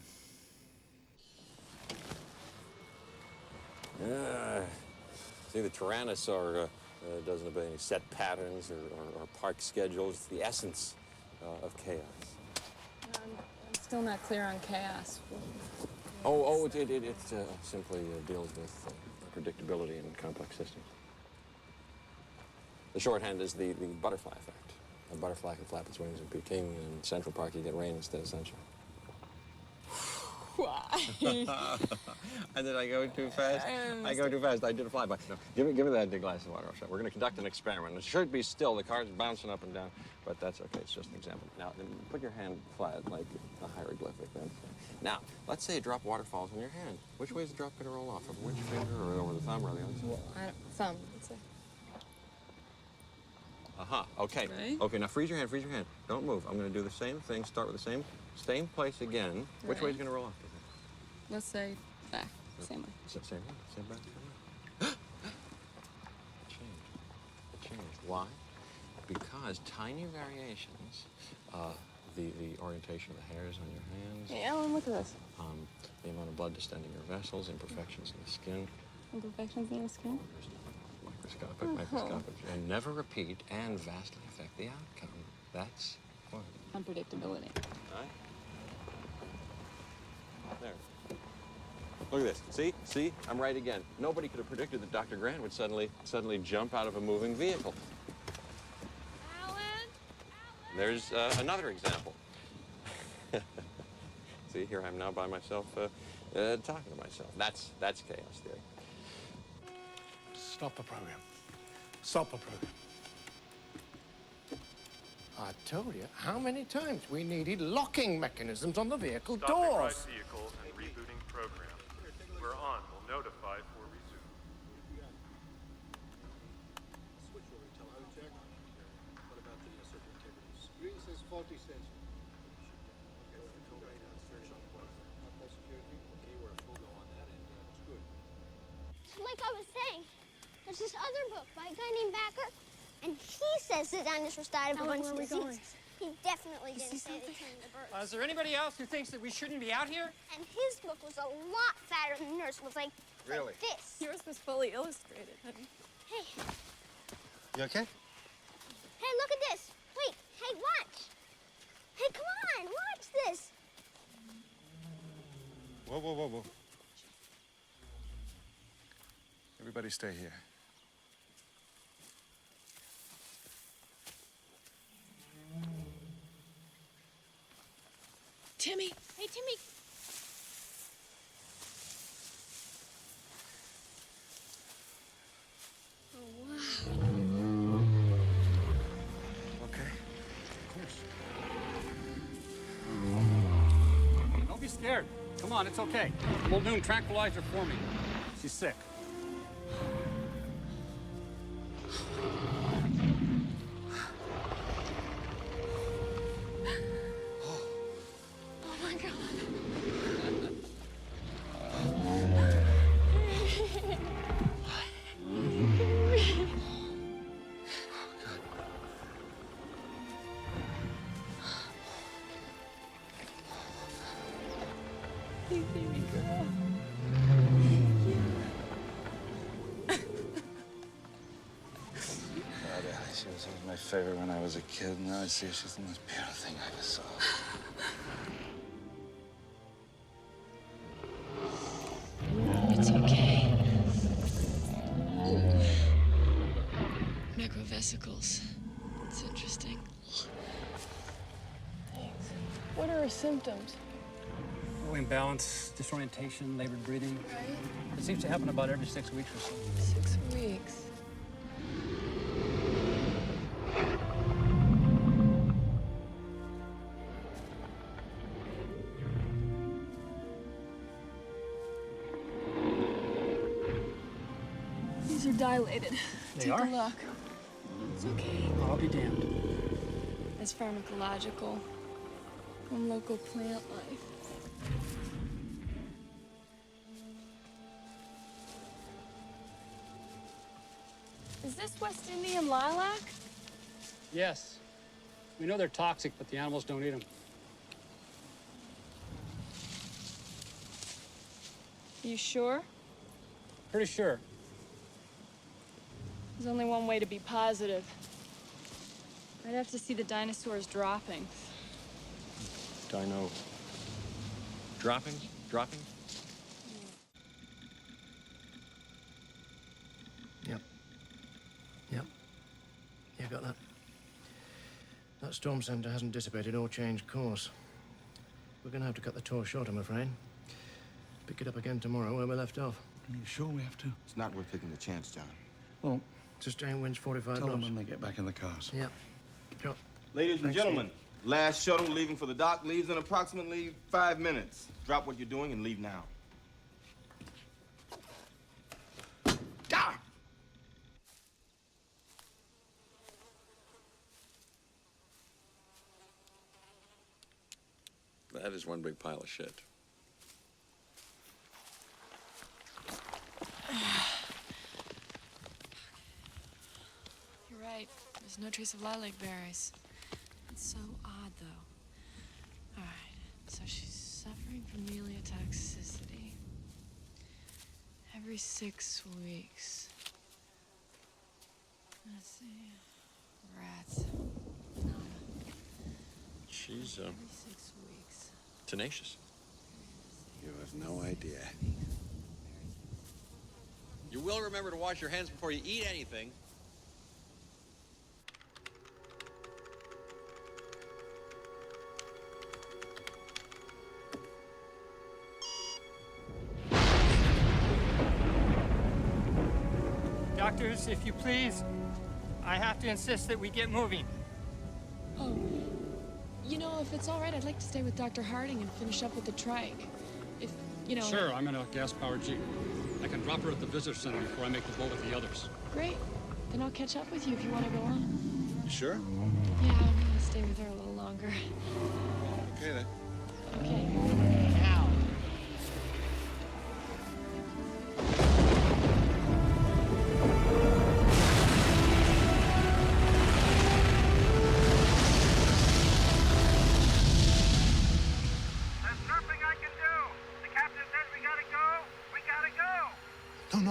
See, the Tyrannosaur doesn't obey any set patterns or park schedules. It's the essence of chaos. I'm still not clear on chaos. It simply deals with predictability in complex systems. The shorthand is the butterfly effect. A butterfly can flap its wings in Peking, and in Central Park you get rain instead of sunshine. Why? Did I go too fast? I go too fast. I did a flyby. No, give me that big glass of water. We're going to conduct an experiment. It should be still. The car's bouncing up and down, but that's okay. It's just an example. Now, then put your hand flat like a hieroglyphic. Then. Now, let's say a drop of water falls on your hand. Which way is the drop going to roll off? Over which finger, or over the thumb, or the other side? Thumb, let's say. Okay. Right. Okay, now freeze your hand, Don't move. I'm going to do the same thing. Start with the same place again. Which way is it going to roll off? Let's say Back. Same way. Same way. Same back. Same way. It changed. Why? Because tiny variations, the orientation of the hairs on your hands. Hey, Ellen, look at this. The amount of blood distending your vessels, imperfections in the skin. Imperfections in the skin? Microscopic, and never repeat and vastly affect the outcome. That's fun. Unpredictability. Right? There. Look at this. See? I'm right again. Nobody could have predicted that Dr. Grant would suddenly jump out of a moving vehicle. Alan? There's another example. See, here I am now by myself, talking to myself. That's chaos theory. Stop the program. Stop the program. I told you how many times we needed locking mechanisms on the vehicle Stopping ride doors. vehicles and rebooting program. We're on. We'll notify for resume. Switch over to tele-check. What about the circuit integrities? Green says faulty sensor. Okay, we're going to search on the place. Outpost security. Okay, we're a full go on that, and it's good. Like I was saying, there's this other book by a guy named Backer, and he says the dinosaurs died of a bunch of diseases. He definitely didn't say they turned the birds. Is there anybody else who thinks that we shouldn't be out here? And his book was a lot fatter than yours. It was like this. Yours was fully illustrated, honey. Hey, You okay? hey, look at this. Wait, hey, watch. Hey, come on, watch this. Whoa. Everybody stay here. Timmy. Hey, Timmy. Oh, wow. Okay. Don't be scared. Come on, it's okay. We'll do tranquilizer for me. She's sick. Oh, my God. Hey, baby girl. She was always my favorite when I was a kid. Now I see her, she's the most beautiful thing I ever saw. It's okay. Necrovesicles. It's interesting. Thanks. What are her symptoms? Low imbalance, disorientation, labored breathing. Right? It seems to happen about every 6 weeks or so. 6 weeks. These are dilated. They Take are? a look. It's okay. I'll be damned. It's pharmacological from local plant life. Is this West Indian lilac? Yes. We know they're toxic, but the animals don't eat them. You sure? Pretty sure. There's only one way to be positive. I'd have to see the dinosaurs dropping. Dino. Dropping? Yep. You got that? That storm center hasn't dissipated or changed course. We're gonna have to cut the tour short, I'm afraid. Pick it up again tomorrow where we left off. Are you sure we have to? It's not worth taking the chance, John. Well, sustained winds 45 tell them knots. when they get back in the cars. Yep. Sure. Ladies and Thanks, gentlemen, last shuttle leaving for the dock leaves in approximately 5 minutes. Drop what you're doing and leave now. Ah! That is one big pile of shit. right. There's no trace of lilac berries. It's so odd, though. All right, so she's suffering from meliotoxicity. Every 6 weeks. Let's see. Rats. Nada. She's, Every 6 weeks. tenacious. You have no idea. You will remember to wash your hands before you eat anything. Doctors, if you please, I have to insist that we get moving. Oh, you know, if it's all right, I'd like to stay with Dr. Harding and finish up with the trike. If, you know... Sure, I'm in a gas-powered Jeep. I can drop her at the visitor center before I make the boat with the others. Great. Then I'll catch up with you if you want to go on. You sure? Yeah, I'm gonna stay with her a little longer. Okay, then. Okay. Now.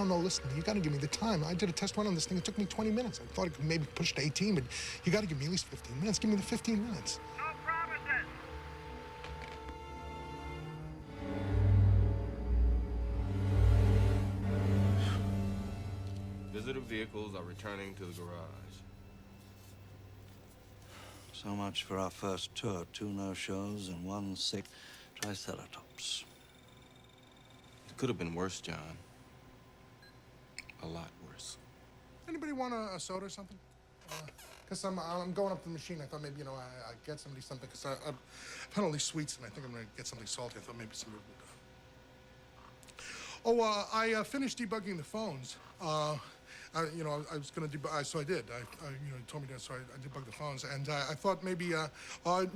No, listen, you gotta give me the time. I did a test run on this thing. It took me 20 minutes. I thought it could maybe push to 18, but you gotta give me at least 15 minutes. Give me the 15 minutes. No promises. Visitor vehicles are returning to the garage. So much for our first tour. 2 no-shows and 1 sick triceratops. It could have been worse, John. A lot worse. Anybody want a soda or something? Because I'm going up to the machine. I thought maybe, you know, I'd get somebody something. Because I've had all these sweets, and I think I'm going to get something salty. I thought maybe somebody would... I finished debugging the phones. You know, I was going to debug, so I did. You know, you told me that, so I debugged the phones. And I thought maybe you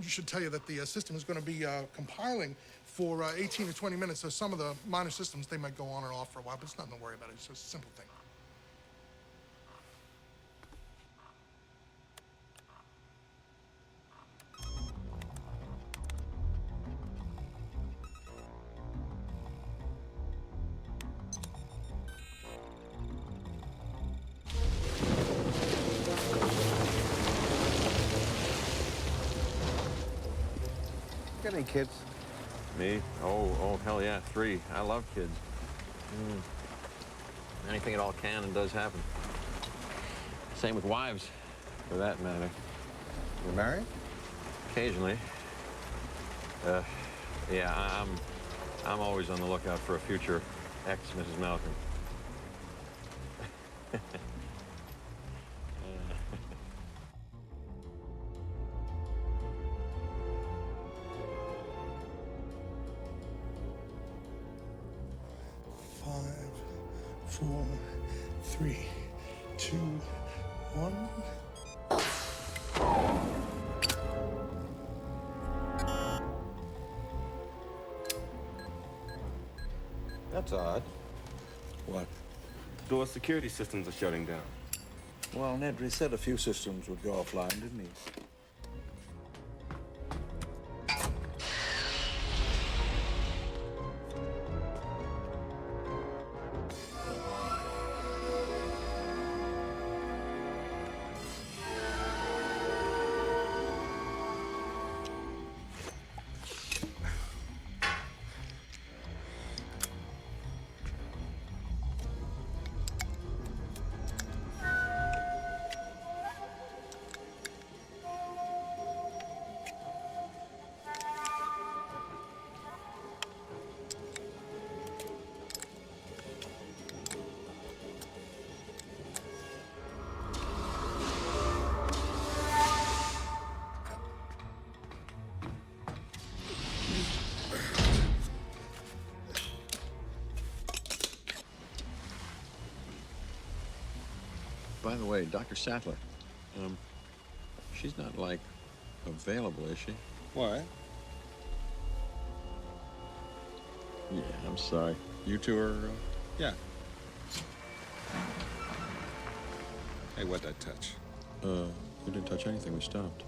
should tell you that the system is going to be compiling for 18 to 20 minutes. So some of the minor systems, they might go on and off for a while, but it's nothing to worry about. It's just a simple thing. Got any kids? Me? Oh, hell yeah, 3. I love kids. Anything at all can and does happen. Same with wives, for that matter. You married? Occasionally. Yeah, I'm always on the lookout for a future ex-Mrs. Malcolm. Five, 4, 3, 2, 1. That's odd. What? Door security systems are shutting down. Well, Nedry said a few systems would go offline, didn't he? By the way, Dr. Sattler, she's not, like, available, is she? Why? Yeah, I'm sorry. You two are, Yeah. Hey, what'd I touch? We didn't touch anything. We stopped.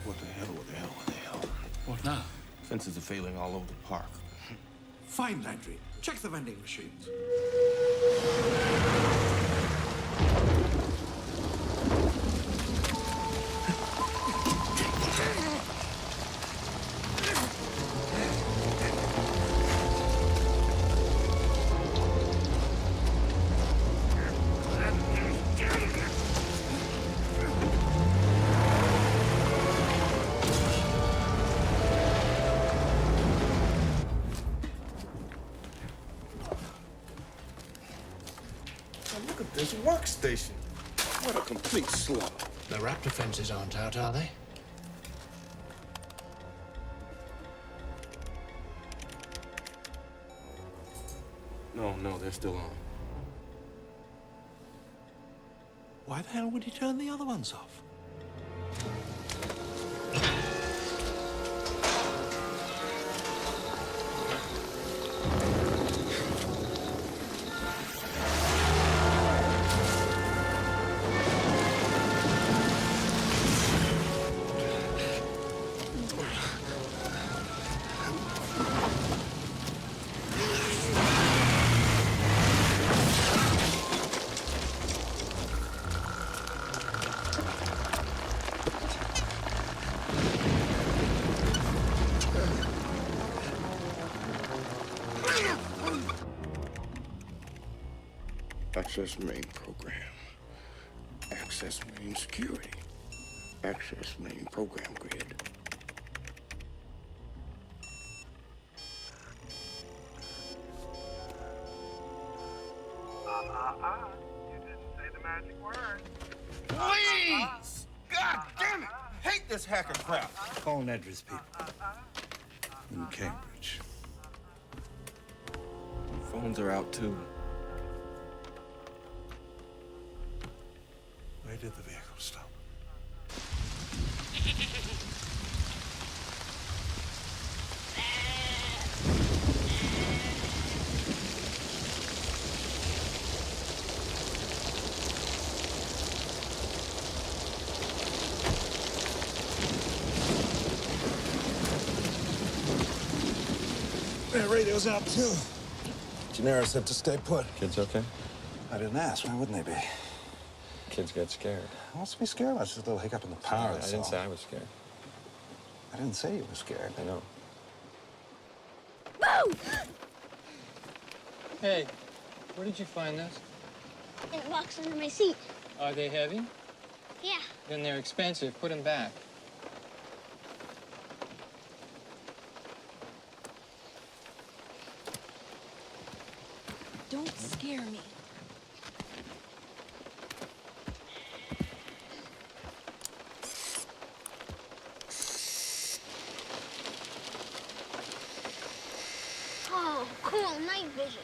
What the hell, what the hell, what the hell? What now? Fences are failing all over the park. Fine, Landry. Check the vending machines. Look at this workstation. What a complete slaughter. The raptor fences aren't out, are they? No, they're still on. Why the hell would he turn the other ones off? Access main program. Access main security. Access main program grid. You didn't say the magic word. Please! God damn it! Hate this hacker crap. Call Nedra's people. In Cambridge. Phones are out too. Where did the vehicle stop? Their radio's out too. Gennaro said to stay put. Kids okay? I didn't ask. Why wouldn't they be? Kids get scared. What's to be scared about? It's just a little hiccup in the power. I didn't say I was scared. I didn't say you were scared. I know. Boom! Hey, where did you find those? In a box under my seat. Are they heavy? Yeah. Then they're expensive. Put them back. Don't scare me. Oh, cool, night vision.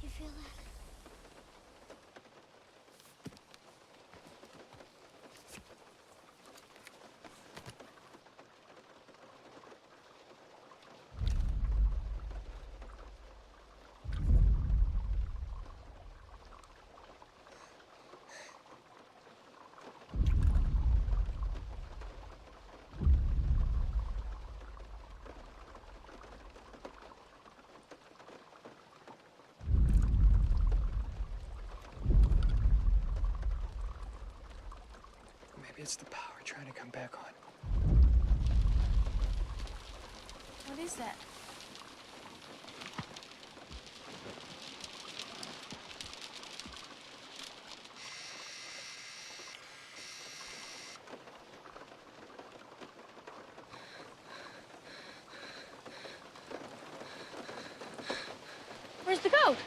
You feel that? Maybe it's the power trying to come back on. What is that? Where's the goat?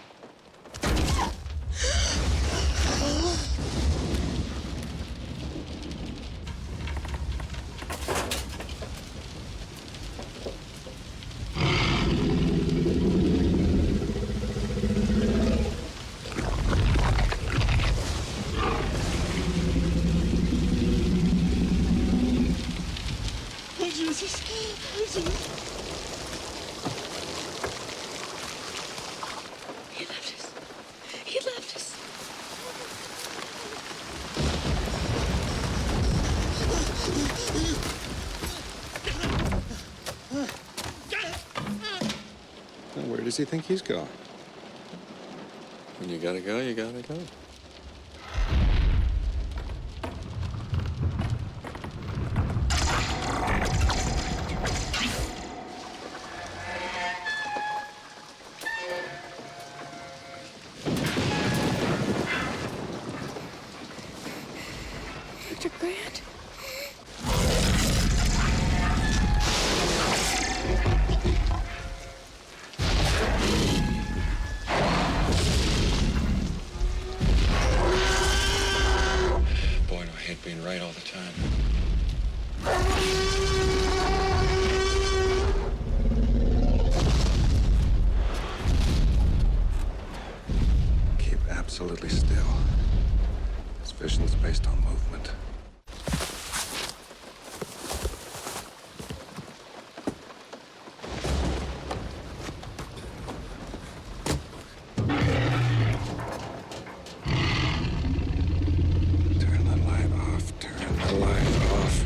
he think he's going? When you gotta go, you gotta go. Dr. Grant? Boy, do I hate being right all the time. Keep absolutely still. This vision's based on movement. Turn the light off. Turn the light off.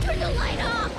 Turn the light off!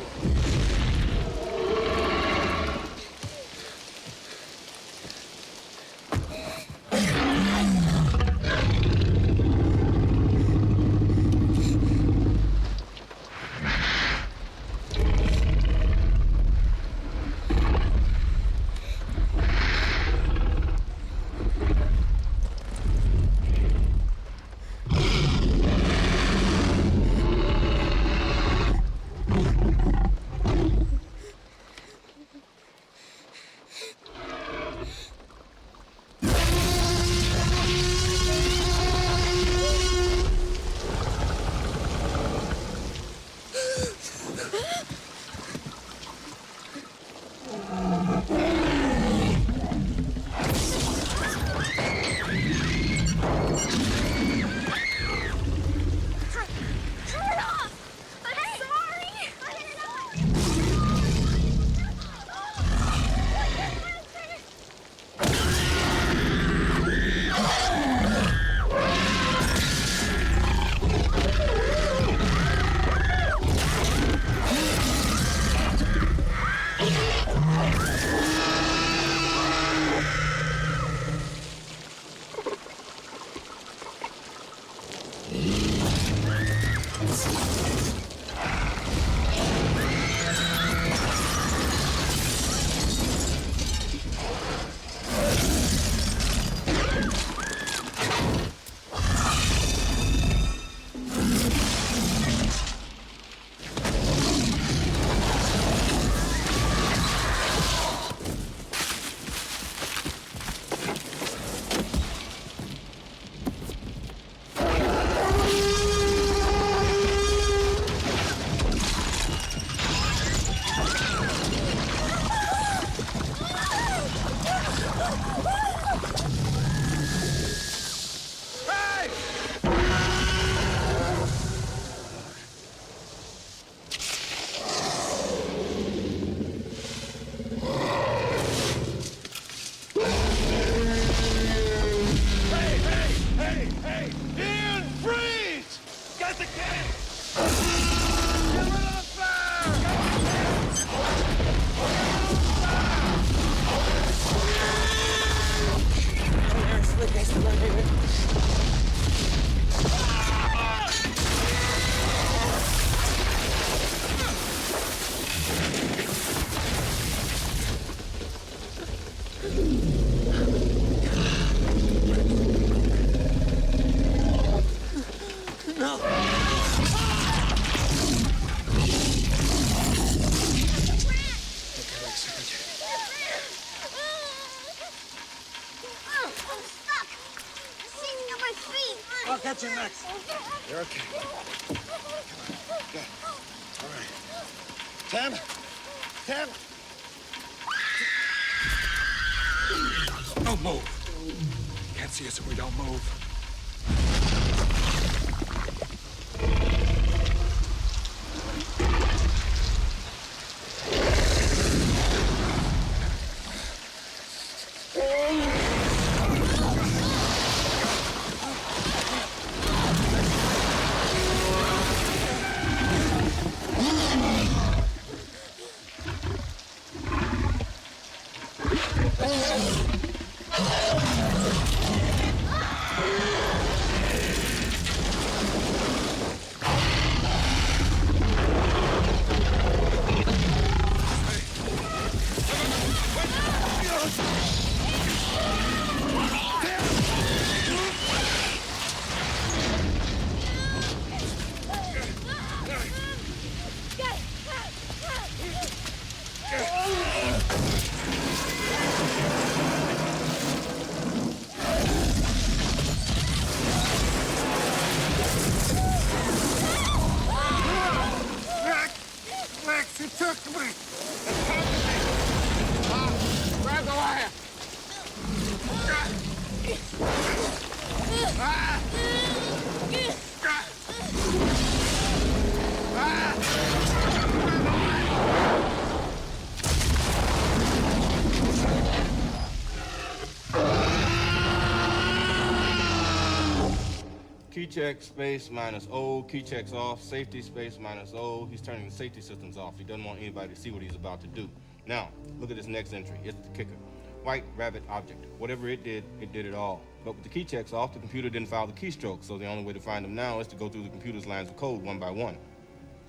Turn it off! I'm sorry! Turn it off! I'll catch you next. You're okay. Good. All right. 10. 10. Don't move. Can't see us if we don't move. Key check, space, minus O. Key check's off. Safety, space, minus O. He's turning the safety systems off. He doesn't want anybody to see what he's about to do. Now, look at this next entry. It's the kicker. White rabbit object. Whatever it did it all. But with the key checks off, the computer didn't file the keystroke, so the only way to find them now is to go through the computer's lines of code one by one.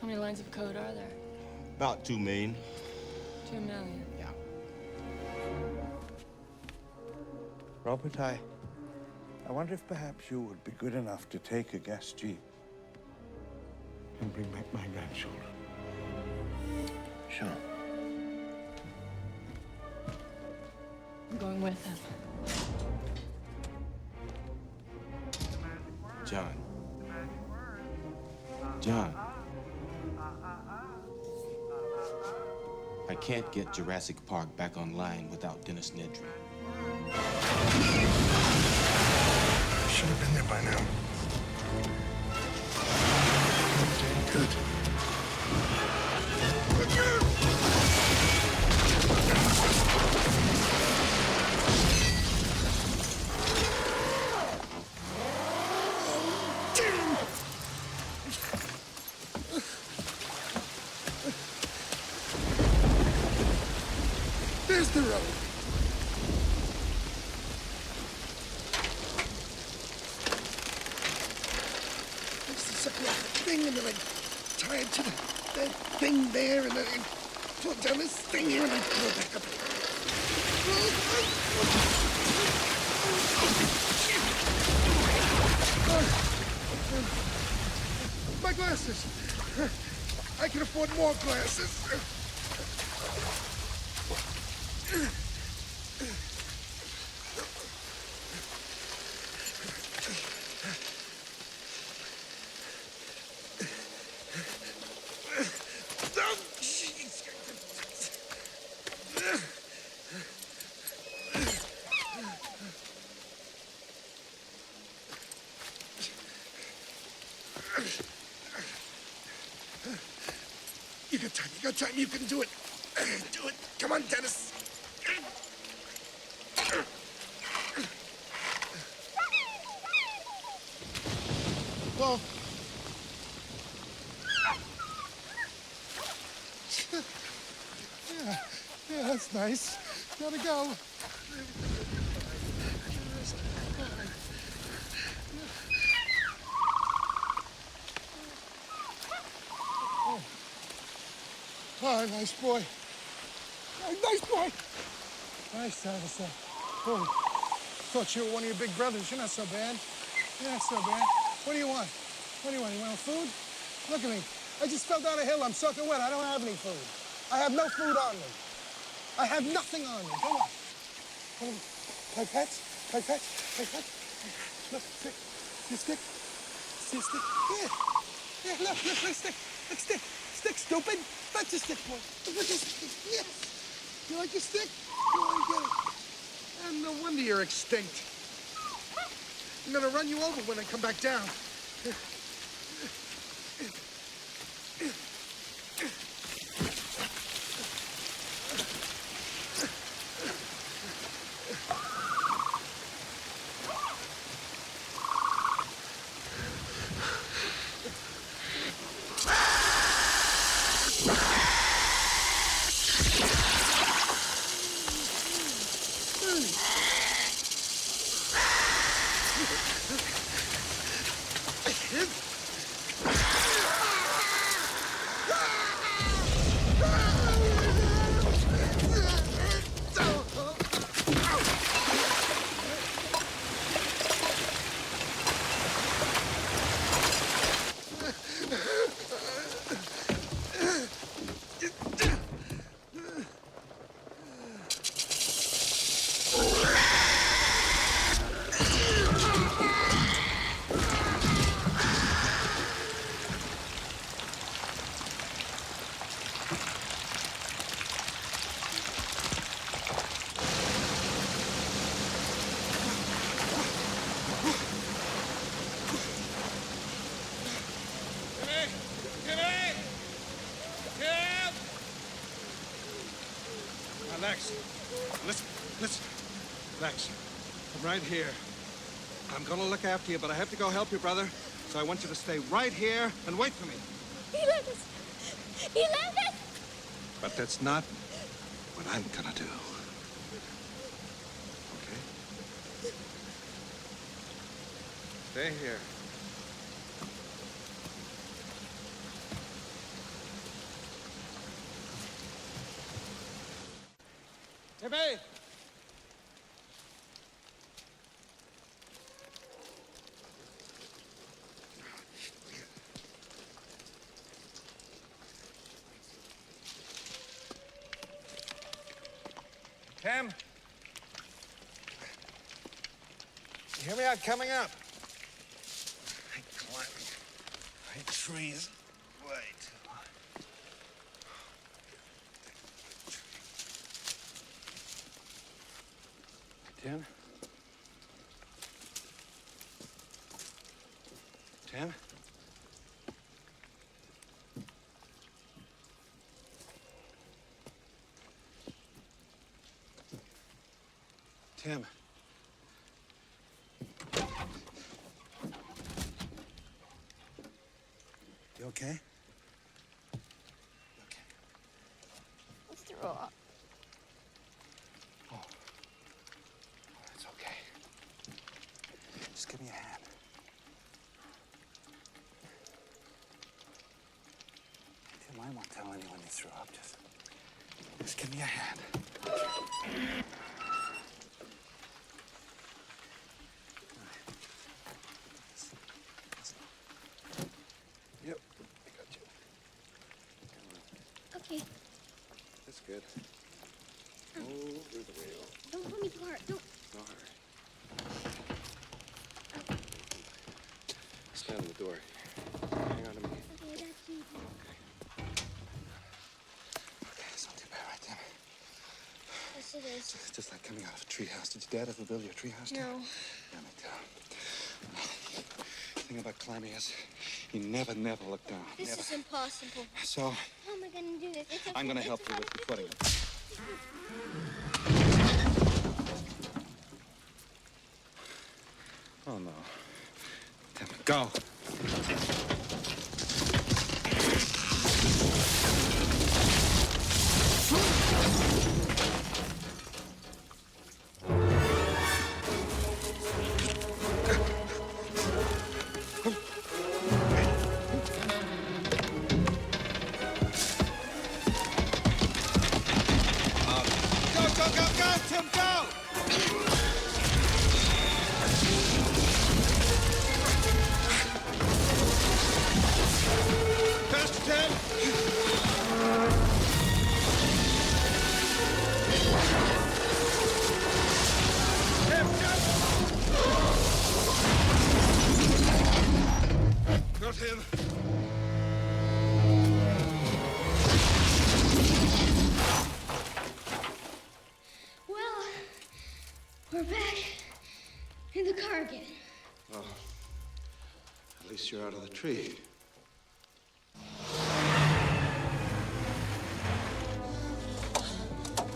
How many lines of code are there? About 2 million. 2 million. Yeah. Robert, I wonder if perhaps you would be good enough to take a gas jeep and bring back my grandchildren. Sure. I'm going with him. John. John. I can't get Jurassic Park back online without Dennis Nedry. Should have been there by now. Good. There's the road. Thing, and then I tie it to that thing there, and then I pull down this thing here, and I pull it back up. My glasses. I can afford more glasses. You got time, you can do it. Do it. Come on, Dennis. Well, yeah, that's nice. Gotta go. Oh, nice boy. Nice boy. Nice, Alistair. Oh, thought you were one of your big brothers. You're not so bad. You're not so bad. What do you want? What do you want? You want food? Look at me. I just fell down a hill. I'm soaking wet. I don't have any food. I have no food on me. I have nothing on me. Come on. Play pets? Play pets? Play pets? Look, stick. See a stick? See a stick? Yeah. Yeah, look, stick. Look, stick. Stick, stupid. That's a stick, boy. Look at this stick. Yes. You like your stick? Go on, get it. And no wonder you're extinct. I'm gonna run you over when I come back down. Listen. Lex, I'm right here. I'm gonna look after you, but I have to go help your brother. So I want you to stay right here and wait for me. He left us. He left us. But that's not what I'm gonna do. Okay? Stay here. Timmy! Tim? You hear me out coming up? I hate climbing. I hate trees. Wait. Tim? Tim? Tim. You okay? I threw up. Oh, it's okay. Just give me a hand. Tim, I won't tell anyone you threw up. Just give me a hand. Yep, I got you. Okay. That's good. Over the rail. Don't pull me too hard. Don't. No hurry. Stand on the door. Hang on to me. Okay, I got you. Okay, it's not too bad, right, Tim? Yes, it is. It's just like coming out of a treehouse. Did your dad ever build you a treehouse? No. Yeah, me too. The thing about climbing is you never look down. This Never. is impossible. So, How am I gonna do this? It's okay. I'm gonna It's help you with your footing. Oh, no. Tim, go. Go, Tim, go! Faster, Tim! Got him. Well, we're back in the car again. Well, at least you're out of the tree.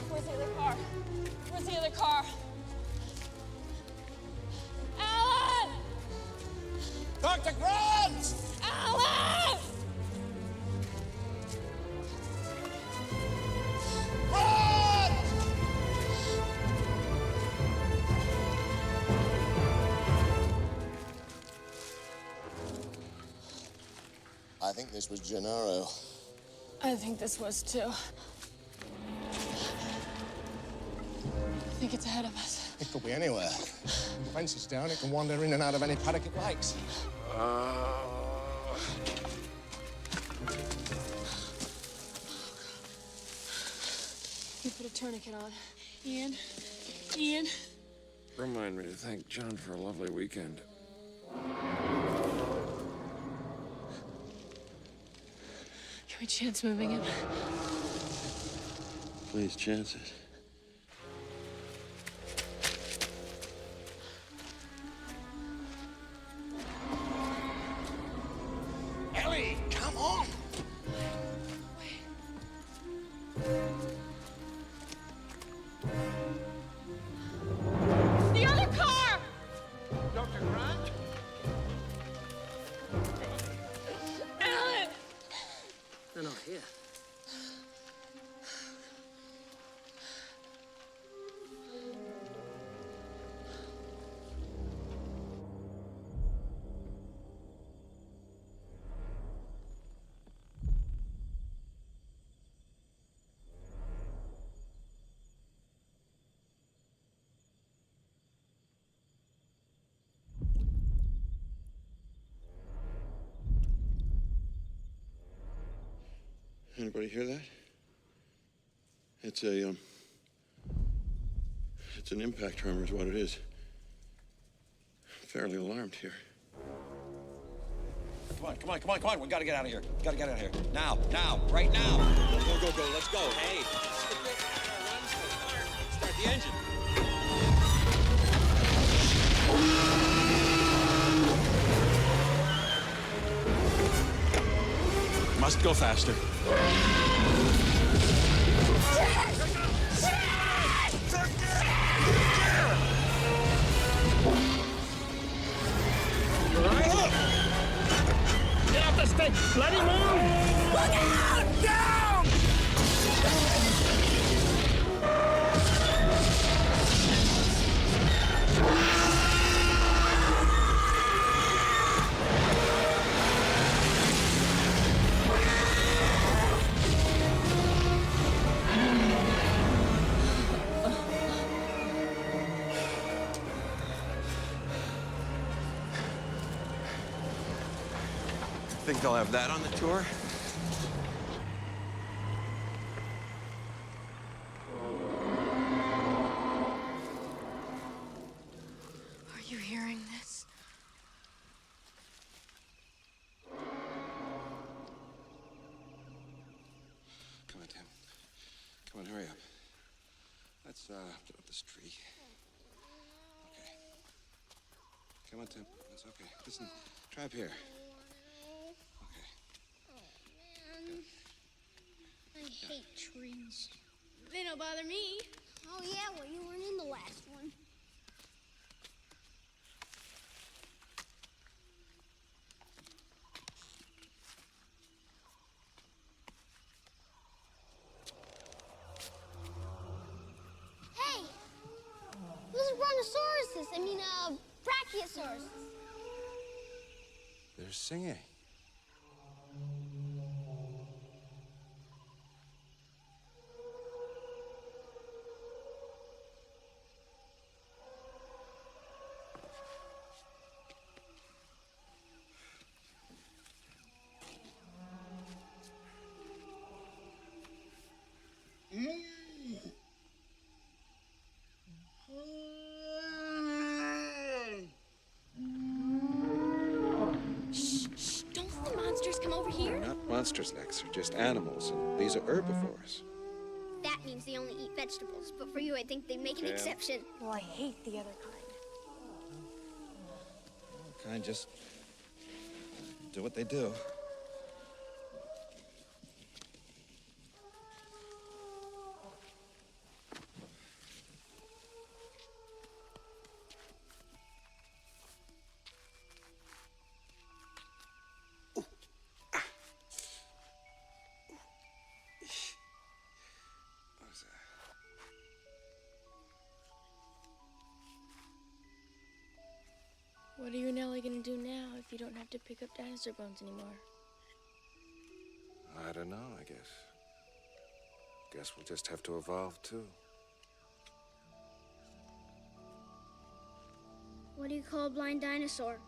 Where's the other car? Where's the other car? Alan! Dr. Grant! Alan! Grant! I think this was Gennaro. I think this was too. I think it's ahead of us. It could be anywhere. The fence is down, it can wander in and out of any paddock it likes. You put a tourniquet on. Ian? Ian? Remind me to thank John for a lovely weekend. Can we chance moving him? Please, chance it. Ellie, come on! Anybody hear that? It's a, it's an impact tremor is what it is. I'm fairly alarmed here. Come on, come on, come on, come on. We gotta get out of here. Gotta get out of here. Now, now, right now. Go, go, go. Let's go. Hey. Start the engine. Must go faster. Get off the stick! Bloody move! Look out! Down! Think they'll have that on the tour? Are you hearing this? Come on, Tim. Come on, hurry up. Let's, put up this tree. Okay. Come on, Tim. It's okay. Listen, try up here. I hate trees. They don't bother me. Oh, yeah, well, you weren't in the last one. Hey! Those are brontosauruses. I mean, brachiosauruses. They're singing. Shh, don't the monsters come over here? They're not monsters, Lex. They're just animals, and these are herbivores. That means they only eat vegetables, but for you, I think they make an Jan. exception. Well, I hate the other kind. Kind just do what they do. What are you and Ellie gonna do now if you don't have to pick up dinosaur bones anymore? I don't know, I guess. Guess we'll just have to evolve, too. What do you call a blind dinosaur?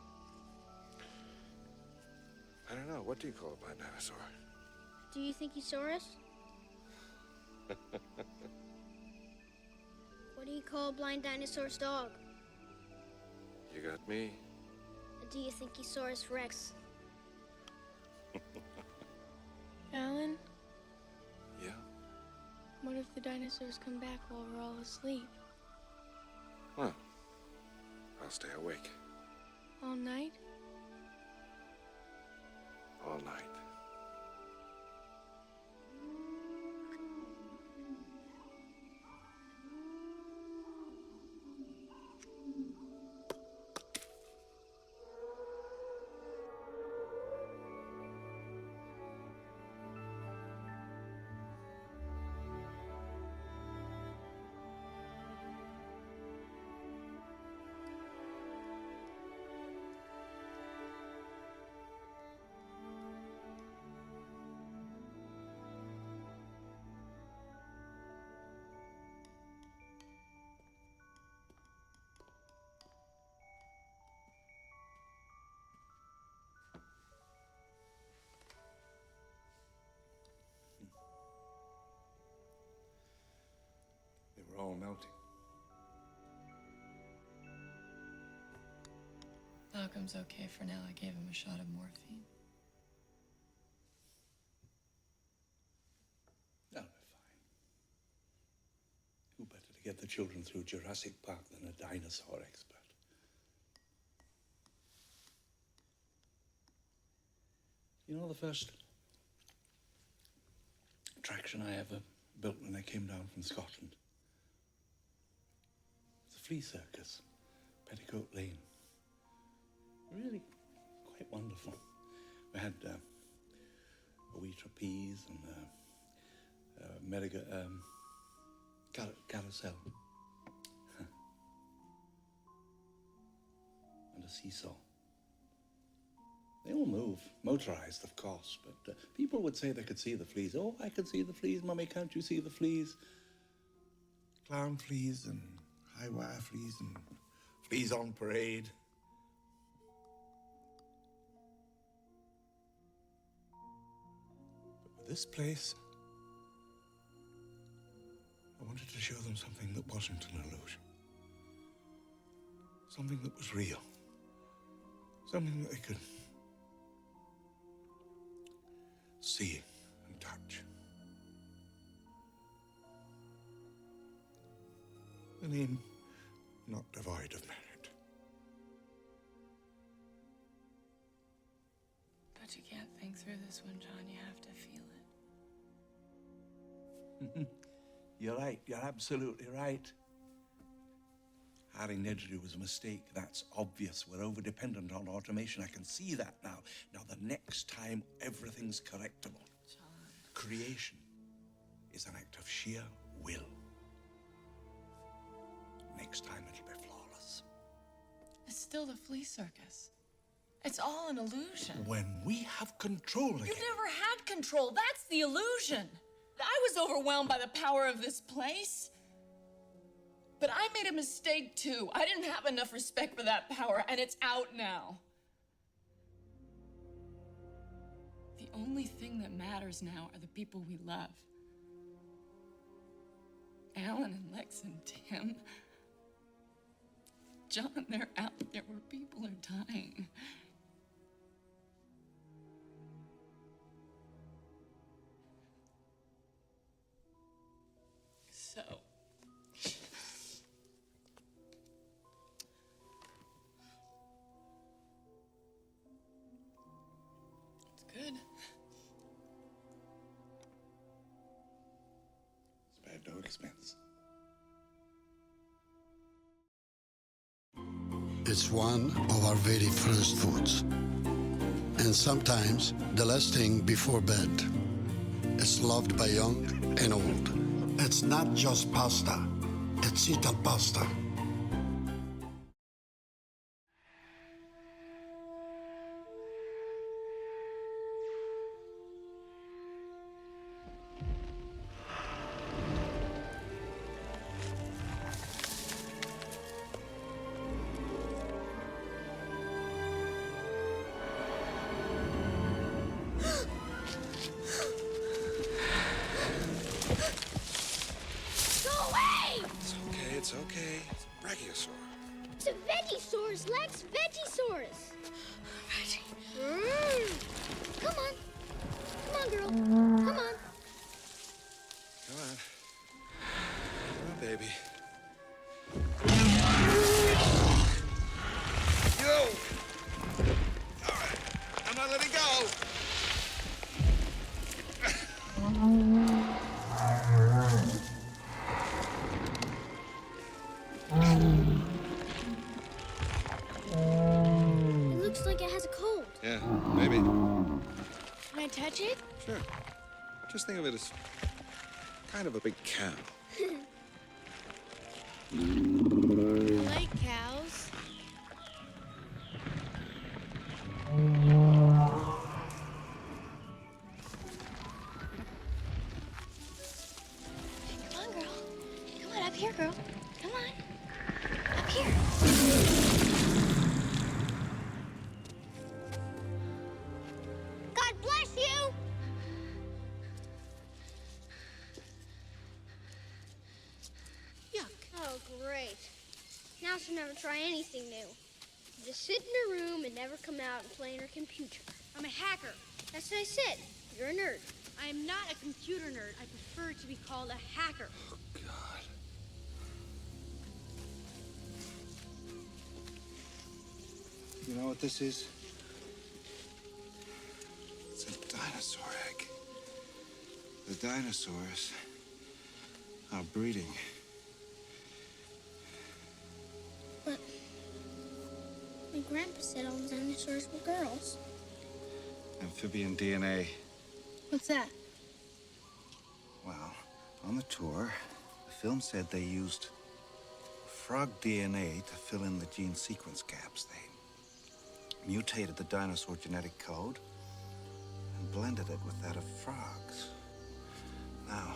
I don't know. What do you call a blind dinosaur? Do you think he saw us? What do you call a blind dinosaur's dog? You got me. Do you think he saw us, Rex? Alan, Yeah? what if the dinosaurs come back while we're all asleep? Well, I'll stay awake All night? all night. all melting. Malcolm's okay for now. I gave him a shot of morphine. That'll be fine. Who better to get the children through Jurassic Park than a dinosaur expert? You know the first attraction I ever built when I came down from Scotland? It's a flea circus, Petticoat Lane. Really quite wonderful. We had a wee trapeze and carousel and a seesaw. They all move, motorized, of course, but people would say they could see the fleas. Oh, I can see the fleas, Mummy, can't you see the fleas? Clown fleas and high wire fleas and fleas on parade. But with this place, I wanted to show them something that wasn't an illusion. Something that was real. Something that they could see and touch. A name not devoid of merit. But you can't think through this one, John. You have to feel it. You're right. You're absolutely right. Hiring Nedry was a mistake. That's obvious. We're over-dependent on automation. I can see that now. Now, the next time, everything's correctable. John. Creation is an act of sheer will. Next time, it'll be flawless. It's still the flea circus. It's all an illusion. When we have control again. You never had control. That's the illusion. I was overwhelmed by the power of this place. But I made a mistake, too. I didn't have enough respect for that power, and it's out now. The only thing that matters now are the people we love. Alan and Lex and Tim. John, they're out there where people are dying. So... good. Spared no expense. It's one of our very first foods. And sometimes the last thing before bed. It's loved by young and old. It's not just pasta. It's Ital pasta. It's okay. It's a brachiosaur. It's a Vegisaurus, Lex. Vegisaurus. Come on. Come on, girl. Come on. Come on. Come on, baby. Yo! All right. I'm not letting go. It looks like it has a cold. Yeah, maybe. Can I touch it? Sure. Just think of it as kind of a big cow. I like cows. Come on, girl. Come on, up here, girl. Come on. Up here. God bless you! never try anything new. Just sit in her room and never come out and play on her computer. I'm a hacker. That's what I said. You're a nerd. I am not a computer nerd. I prefer to be called a hacker. Oh, God. You know what this is? It's a dinosaur egg. The dinosaurs are breeding. But my grandpa said all the dinosaurs were girls. Amphibian DNA. What's that? Well, on the tour, the film said they used frog DNA to fill in the gene sequence gaps. They mutated the dinosaur genetic code and blended it with that of frogs. Now,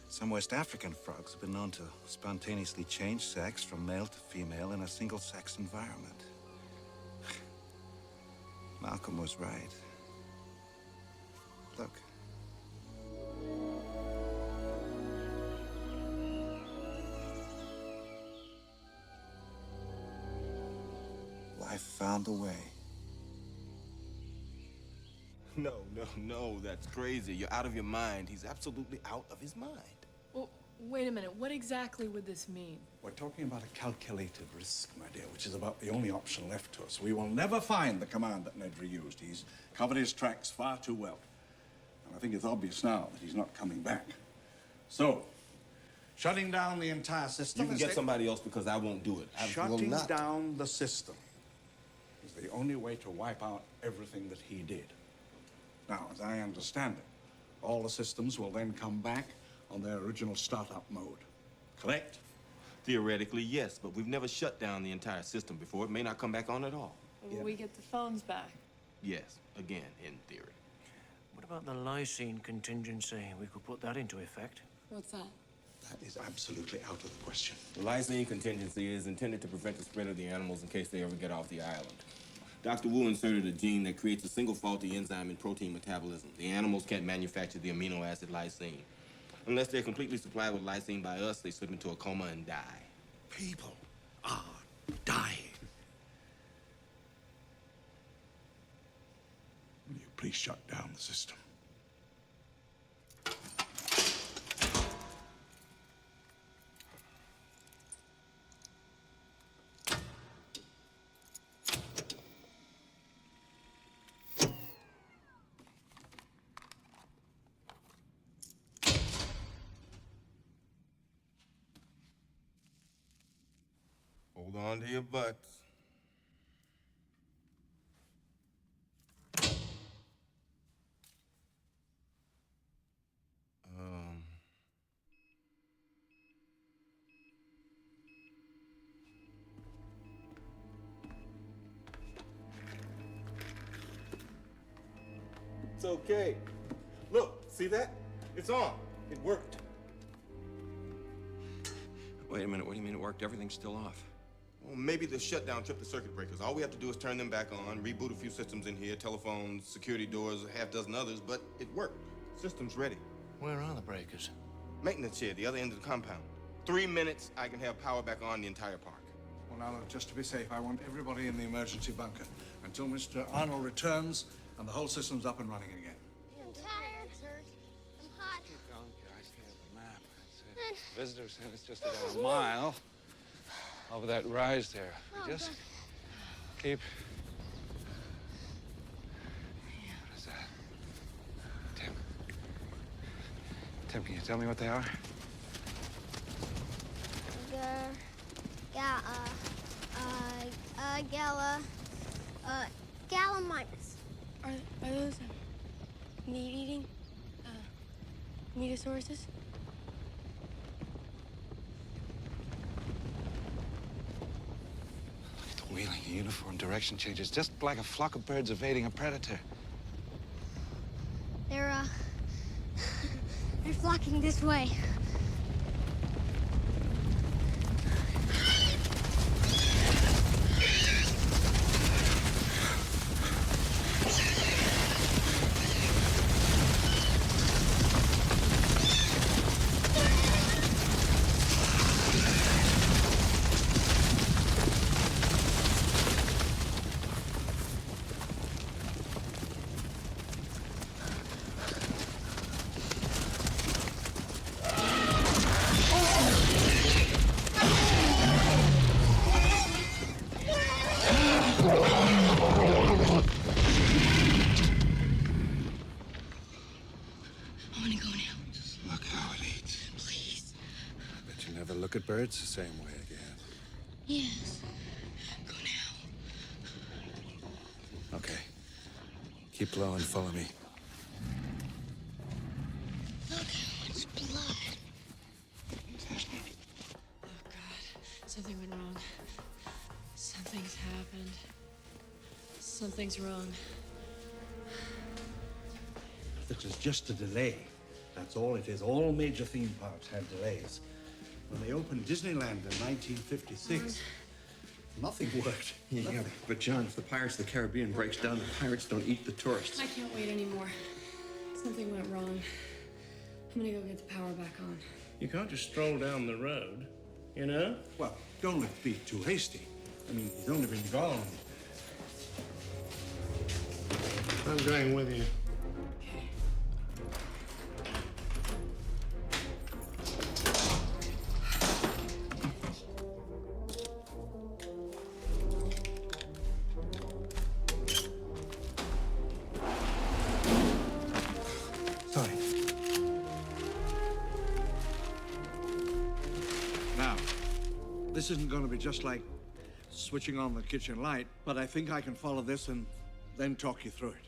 some West African frogs have been known to spontaneously change sex from male to female in a single-sex environment. Malcolm was right. Look. Life found a way. No, that's crazy. You're out of your mind. He's absolutely out of his mind. Well, wait a minute. What exactly would this mean? We're talking about a calculated risk, my dear, which is about the only option left to us. We will never find the command that Nedry used. He's covered his tracks far too well. And I think it's obvious now that he's not coming back. So, shutting down the entire system... You can get somebody else because I won't do it. I will Shutting not. down the system is the only way to wipe out everything that he did. Now, as I understand it, all the systems will then come back on their original startup mode. Correct? Theoretically, yes, but we've never shut down the entire system before. It may not come back on at all. Will we get the phones back? Yes, again, in theory. What about the lysine contingency? We could put that into effect. What's that? That is absolutely out of the question. The lysine contingency is intended to prevent the spread of the animals in case they ever get off the island. Dr. Wu inserted a gene that creates a single faulty enzyme in protein metabolism. The animals can't manufacture the amino acid lysine. Unless they're completely supplied with lysine by us, they slip into a coma and die. People are dying. Will you please shut down the system? Hold on to your butts. It's okay. Look, see that? It's on. It worked. Wait a minute, what do you mean it worked? Everything's still off. Well, maybe the shutdown tripped the circuit breakers. All we have to do is turn them back on, reboot a few systems in here, telephones, security doors, a half dozen others, but it worked. System's ready. Where are the breakers? Maintenance shed, the other end of the compound. 3 minutes, I can have power back on the entire park. Well, now, look, just to be safe, I want everybody in the emergency bunker until Mr. Arnold returns and the whole system's up and running again. I'm tired. I'm hot. Keep going, guys. We have a map. That's it. Visitor center's just about a mile over that rise there. We just keep... What is that? Tim. Tim, can you tell me what they are? Gallimimus. Are those meat-eating metasauruses? The wheeling, the uniform direction changes, just like a flock of birds evading a predator. They're flocking this way. at birds the same way again. Yes. Okay. Keep low and follow me. Look how much blood. Oh, God. Something went wrong. Something's happened. Something's wrong. This is just a delay. That's all it is. All major theme parks had delays. When they opened Disneyland in 1956, nothing worked. Yeah, but John, if the Pirates of the Caribbean breaks down, the pirates don't eat the tourists. I can't wait anymore. Something went wrong. I'm gonna go get the power back on. You can't just stroll down the road, you know? Well, don't be too hasty. I mean, he's only been gone. I'm going with you. Sorry. Now, this isn't going to be just like switching on the kitchen light, but I think I can follow this and then talk you through it.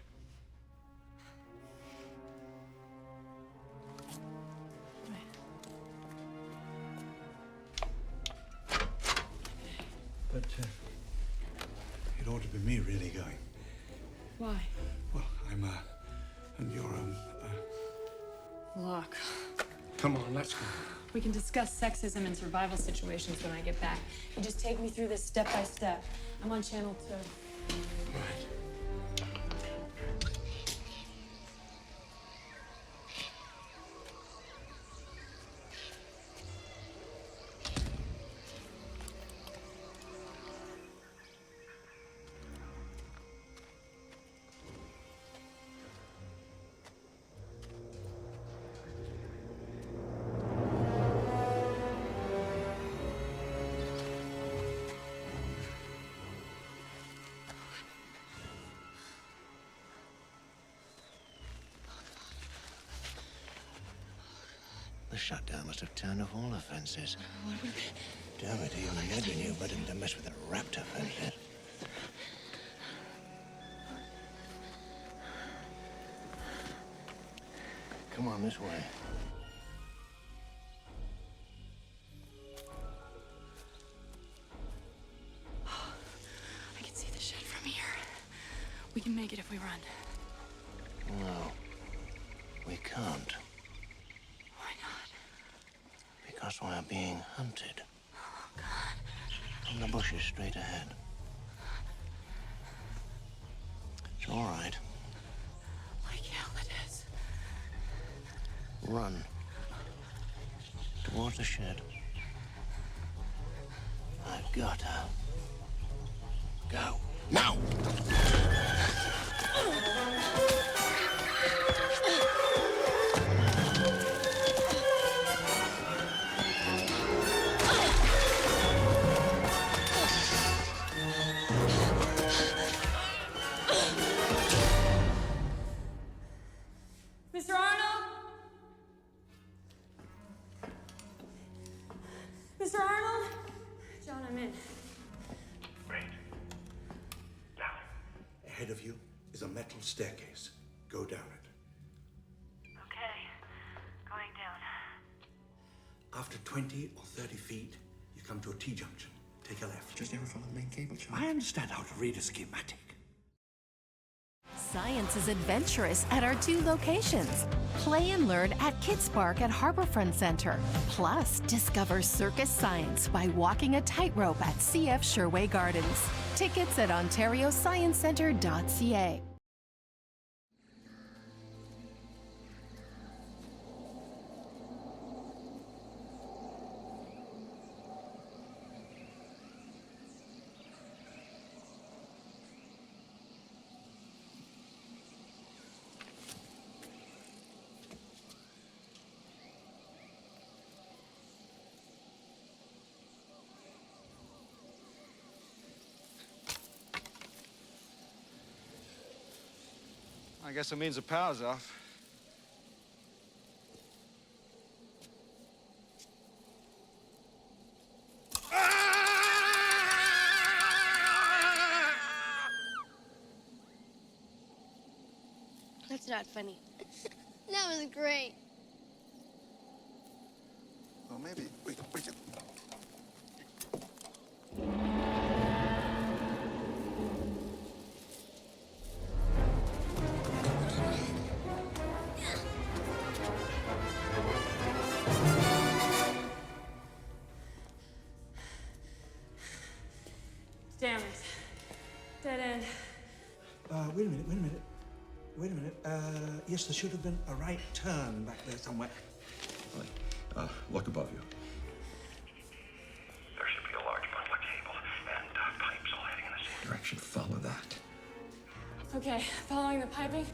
But it ought to be me really going. Why? Well, and you're, Look, Come on, let's go. we can discuss sexism and survival situations when I get back. You just take me through this step by step. I'm on channel 2. The shutdown must have turned off all the fences. Damn it, even imagine you better to mess with the raptor fences. Come on, this way. I can see the shed from here. We can make it if we run. No, we can't. Why not? Because we're being hunted. Oh, God. From the bushes straight ahead. It's all right. Like hell it is. Run. Towards the shed. I've got her. Go. Now! Mr. Arnold? Mr. Arnold? John, I'm in. Ahead of you is a metal staircase. Go down it. Okay, going down. After 20 or 30 feet, you come to a T-junction. Take a left. Just never follow the main cable, John. I understand how to read a schematic. Science is adventurous at our 2 locations. Play and learn at Kids Park at Harborfront Center. Plus, discover circus science by walking a tightrope at CF Sherway Gardens. Tickets at OntarioScienceCentre.ca. I guess it means the power's off. that funny? That was great. Well, maybe we can... Damn it. Dead end. Wait a minute. Yes, there should have been a right turn back there somewhere. Look above you. There should be a large bundle of cable and pipes all heading in the same Direction. Follow that. Okay, following the piping.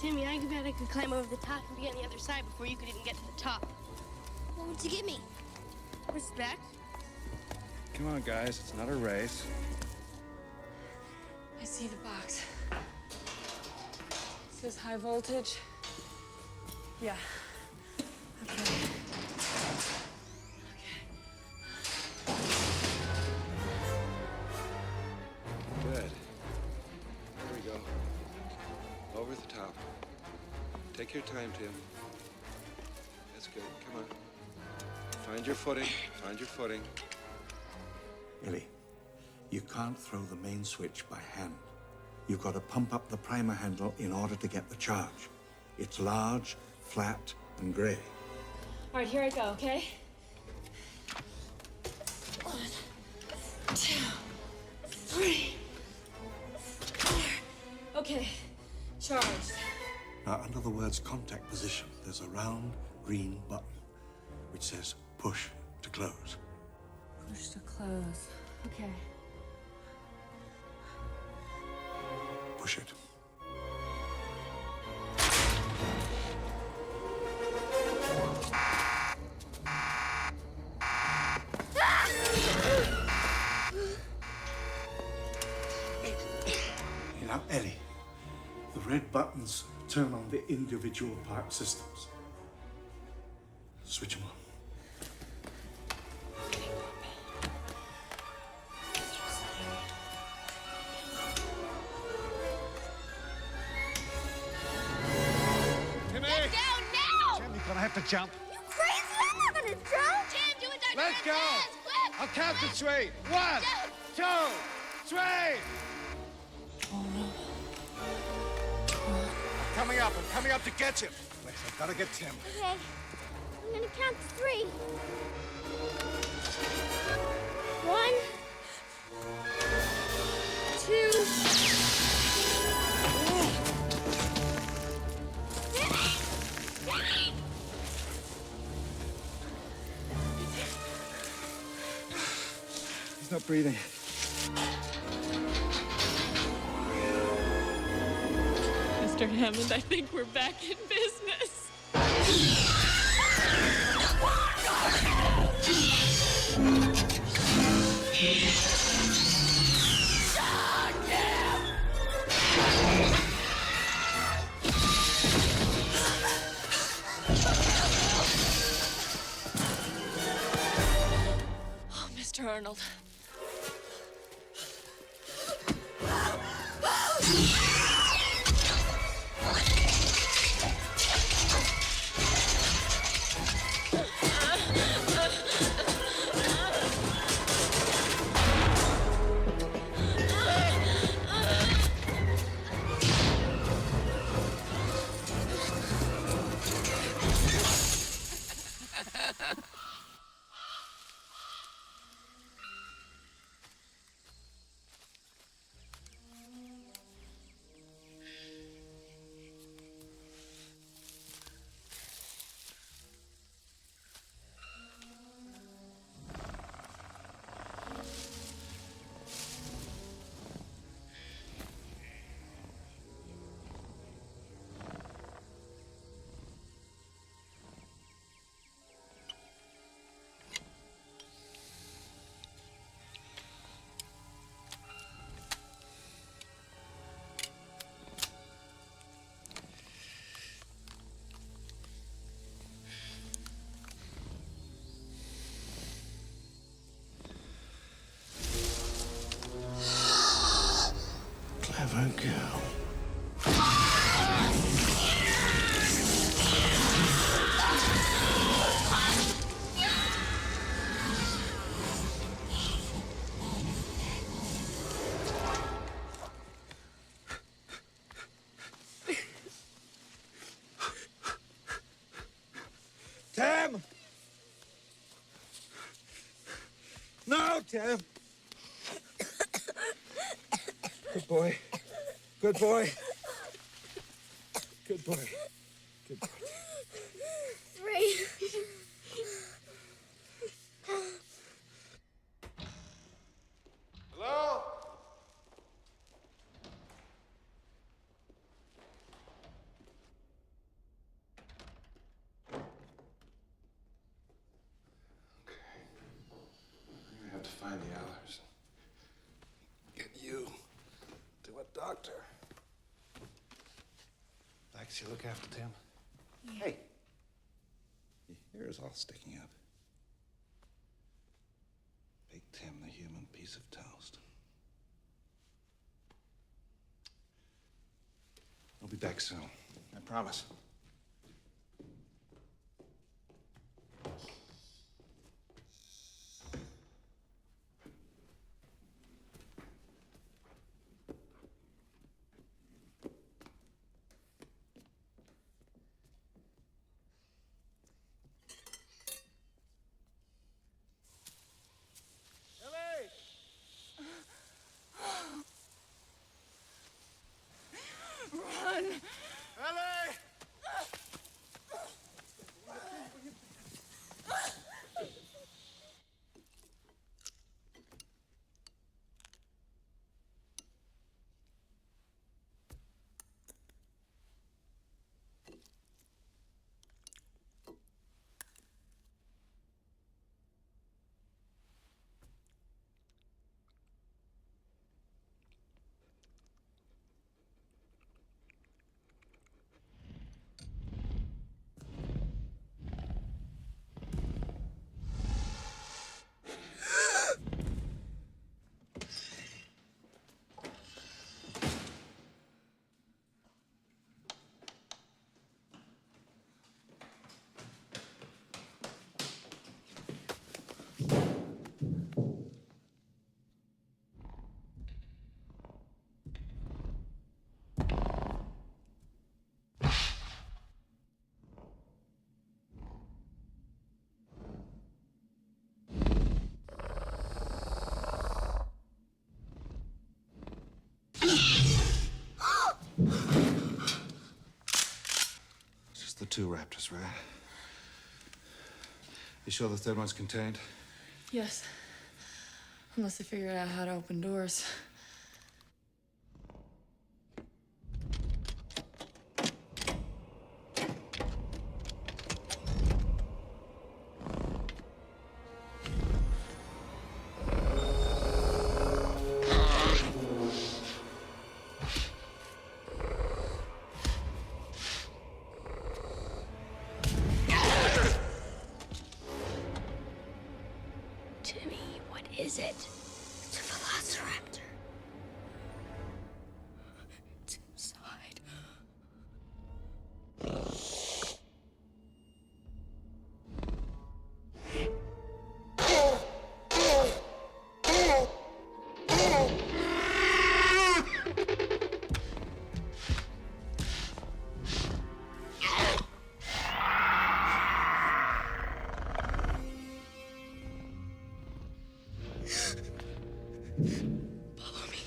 Timmy, I bet I could climb over the top and be on the other side before you could even get to the top. What would you give me? Respect? Come on, guys. It's not a race. I see the box. This is high voltage. Yeah. Okay. Good. Here we go. Over the top. Take your time, Tim. That's good. Come on. Find your footing. Find your footing. Ellie, you can't throw the main switch by hand. You've got to pump up the primer handle in order to get the charge. It's large, flat, and gray. All right, here I go, okay? 1, 2, 3, 4. Okay, charged. Now, under the words contact position, there's a round green button which says push to close. Push to close. Okay. Push it. Now, Ellie, the red buttons turn on the individual part systems. Switch them on. Get down now! Tim, you're gonna have to jump. You crazy? I'm not gonna jump! Jim, do it, Dr. Let's go! Quick! I'll count to 3. 1, 2, 3. I'm coming up to get you. Wait, I've got to get Tim. Okay, I'm gonna count to 3. 1, 2. He's not breathing. Mr. Hammond, I think we're back in business. Oh, Mr. Arnold. girl. Tim! No, Tim! Good boy. Good boy. Good boy. Good boy. 3. Hello? We have to find the Allers. Get you to a doctor. Lex, you look after Tim? Hey. Your hair is all sticking up. Make Tim the human piece of toast. I'll be back soon. I promise. Run! Ellie! Just the 2 raptors, right? You sure the 3rd one's contained? Yes. Unless they figured out how to open doors. Timmy, what is it? It's a velociraptor. It's inside. Follow me.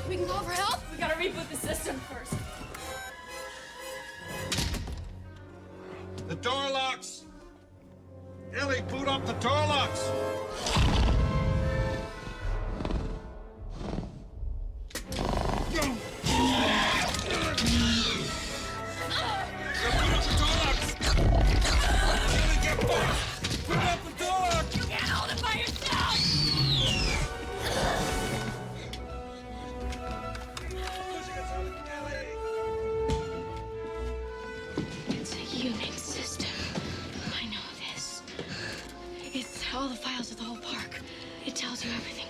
We can call for help. We gotta reboot the system first. The door locks! Ellie, boot up the door locks! It's a unit system. I know this. It's all the files of the whole park. It tells you everything.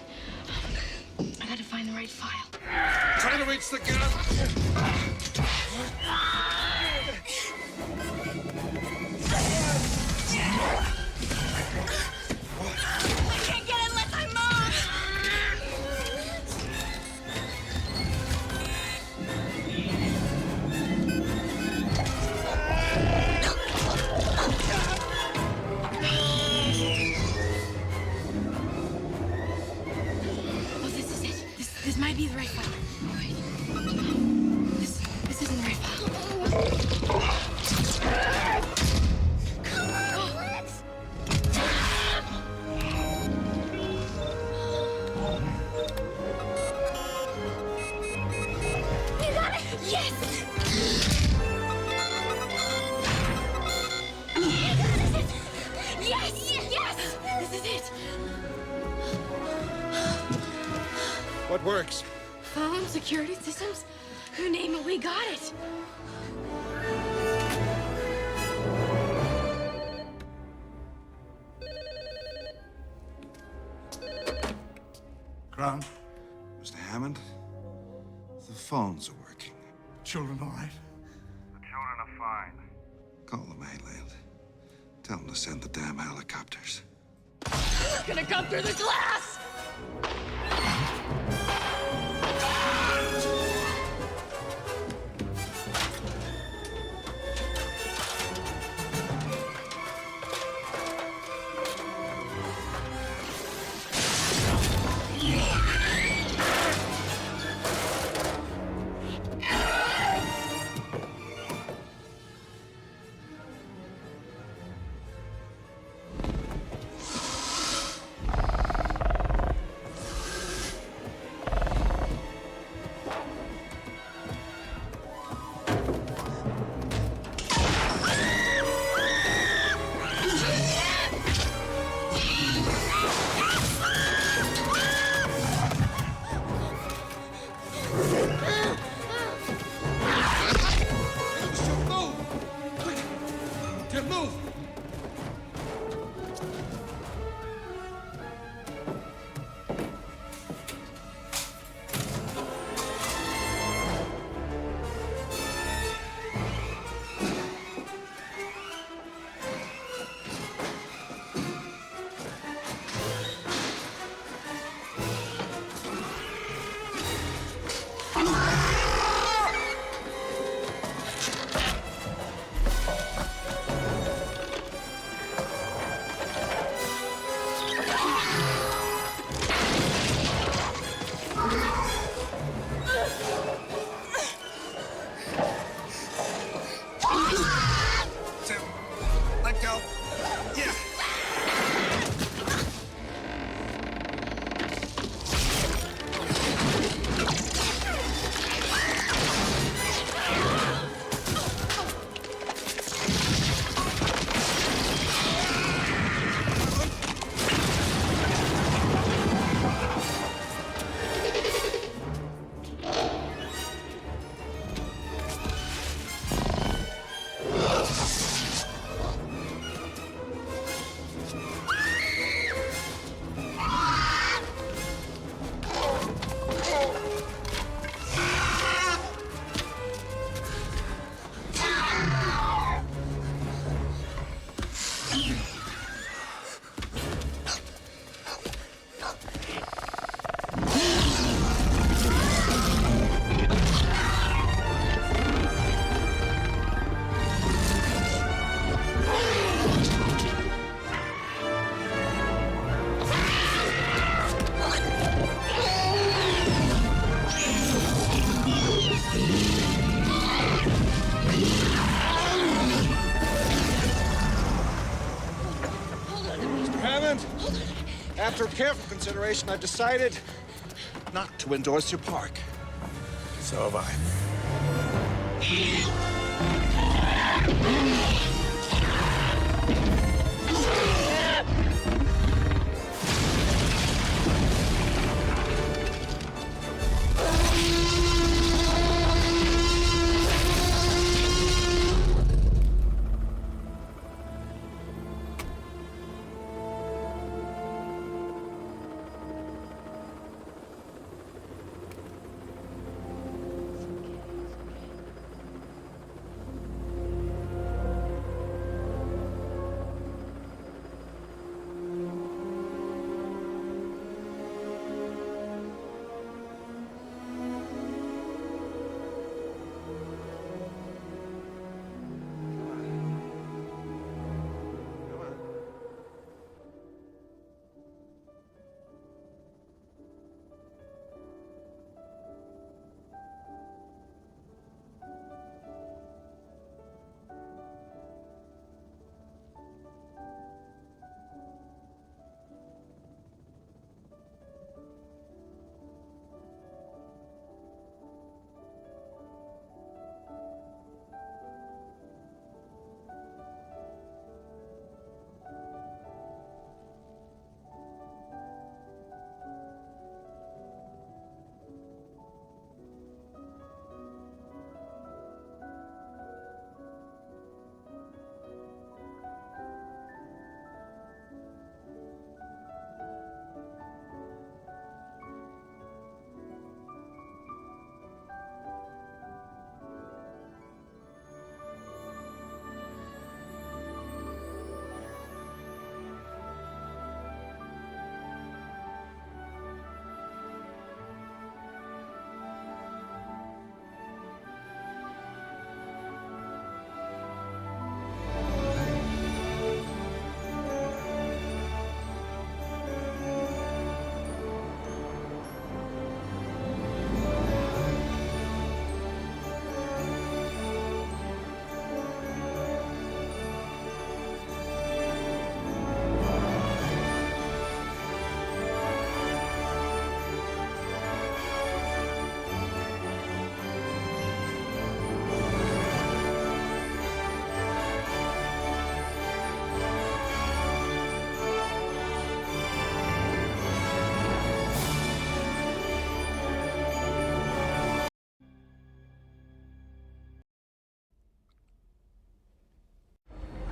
I gotta find the right file. Try to reach the gun! I can't get in unless I move! Oh, this is it. This might be the right file. Wait. This isn't the right file. You got it! Yes! Yes! Yes! This is it. What works? Phone, security systems. You name it, we got it. Grant? Mr. Hammond? The phones are working. Children all right? The children are fine. Call the mainland. Tell them to send the damn helicopters. It's gonna come through the glass! Lieutenant! After careful consideration, I've decided not to endorse your park. So have I.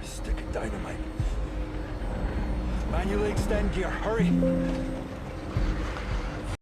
Stick of dynamite. Manually extend gear, hurry.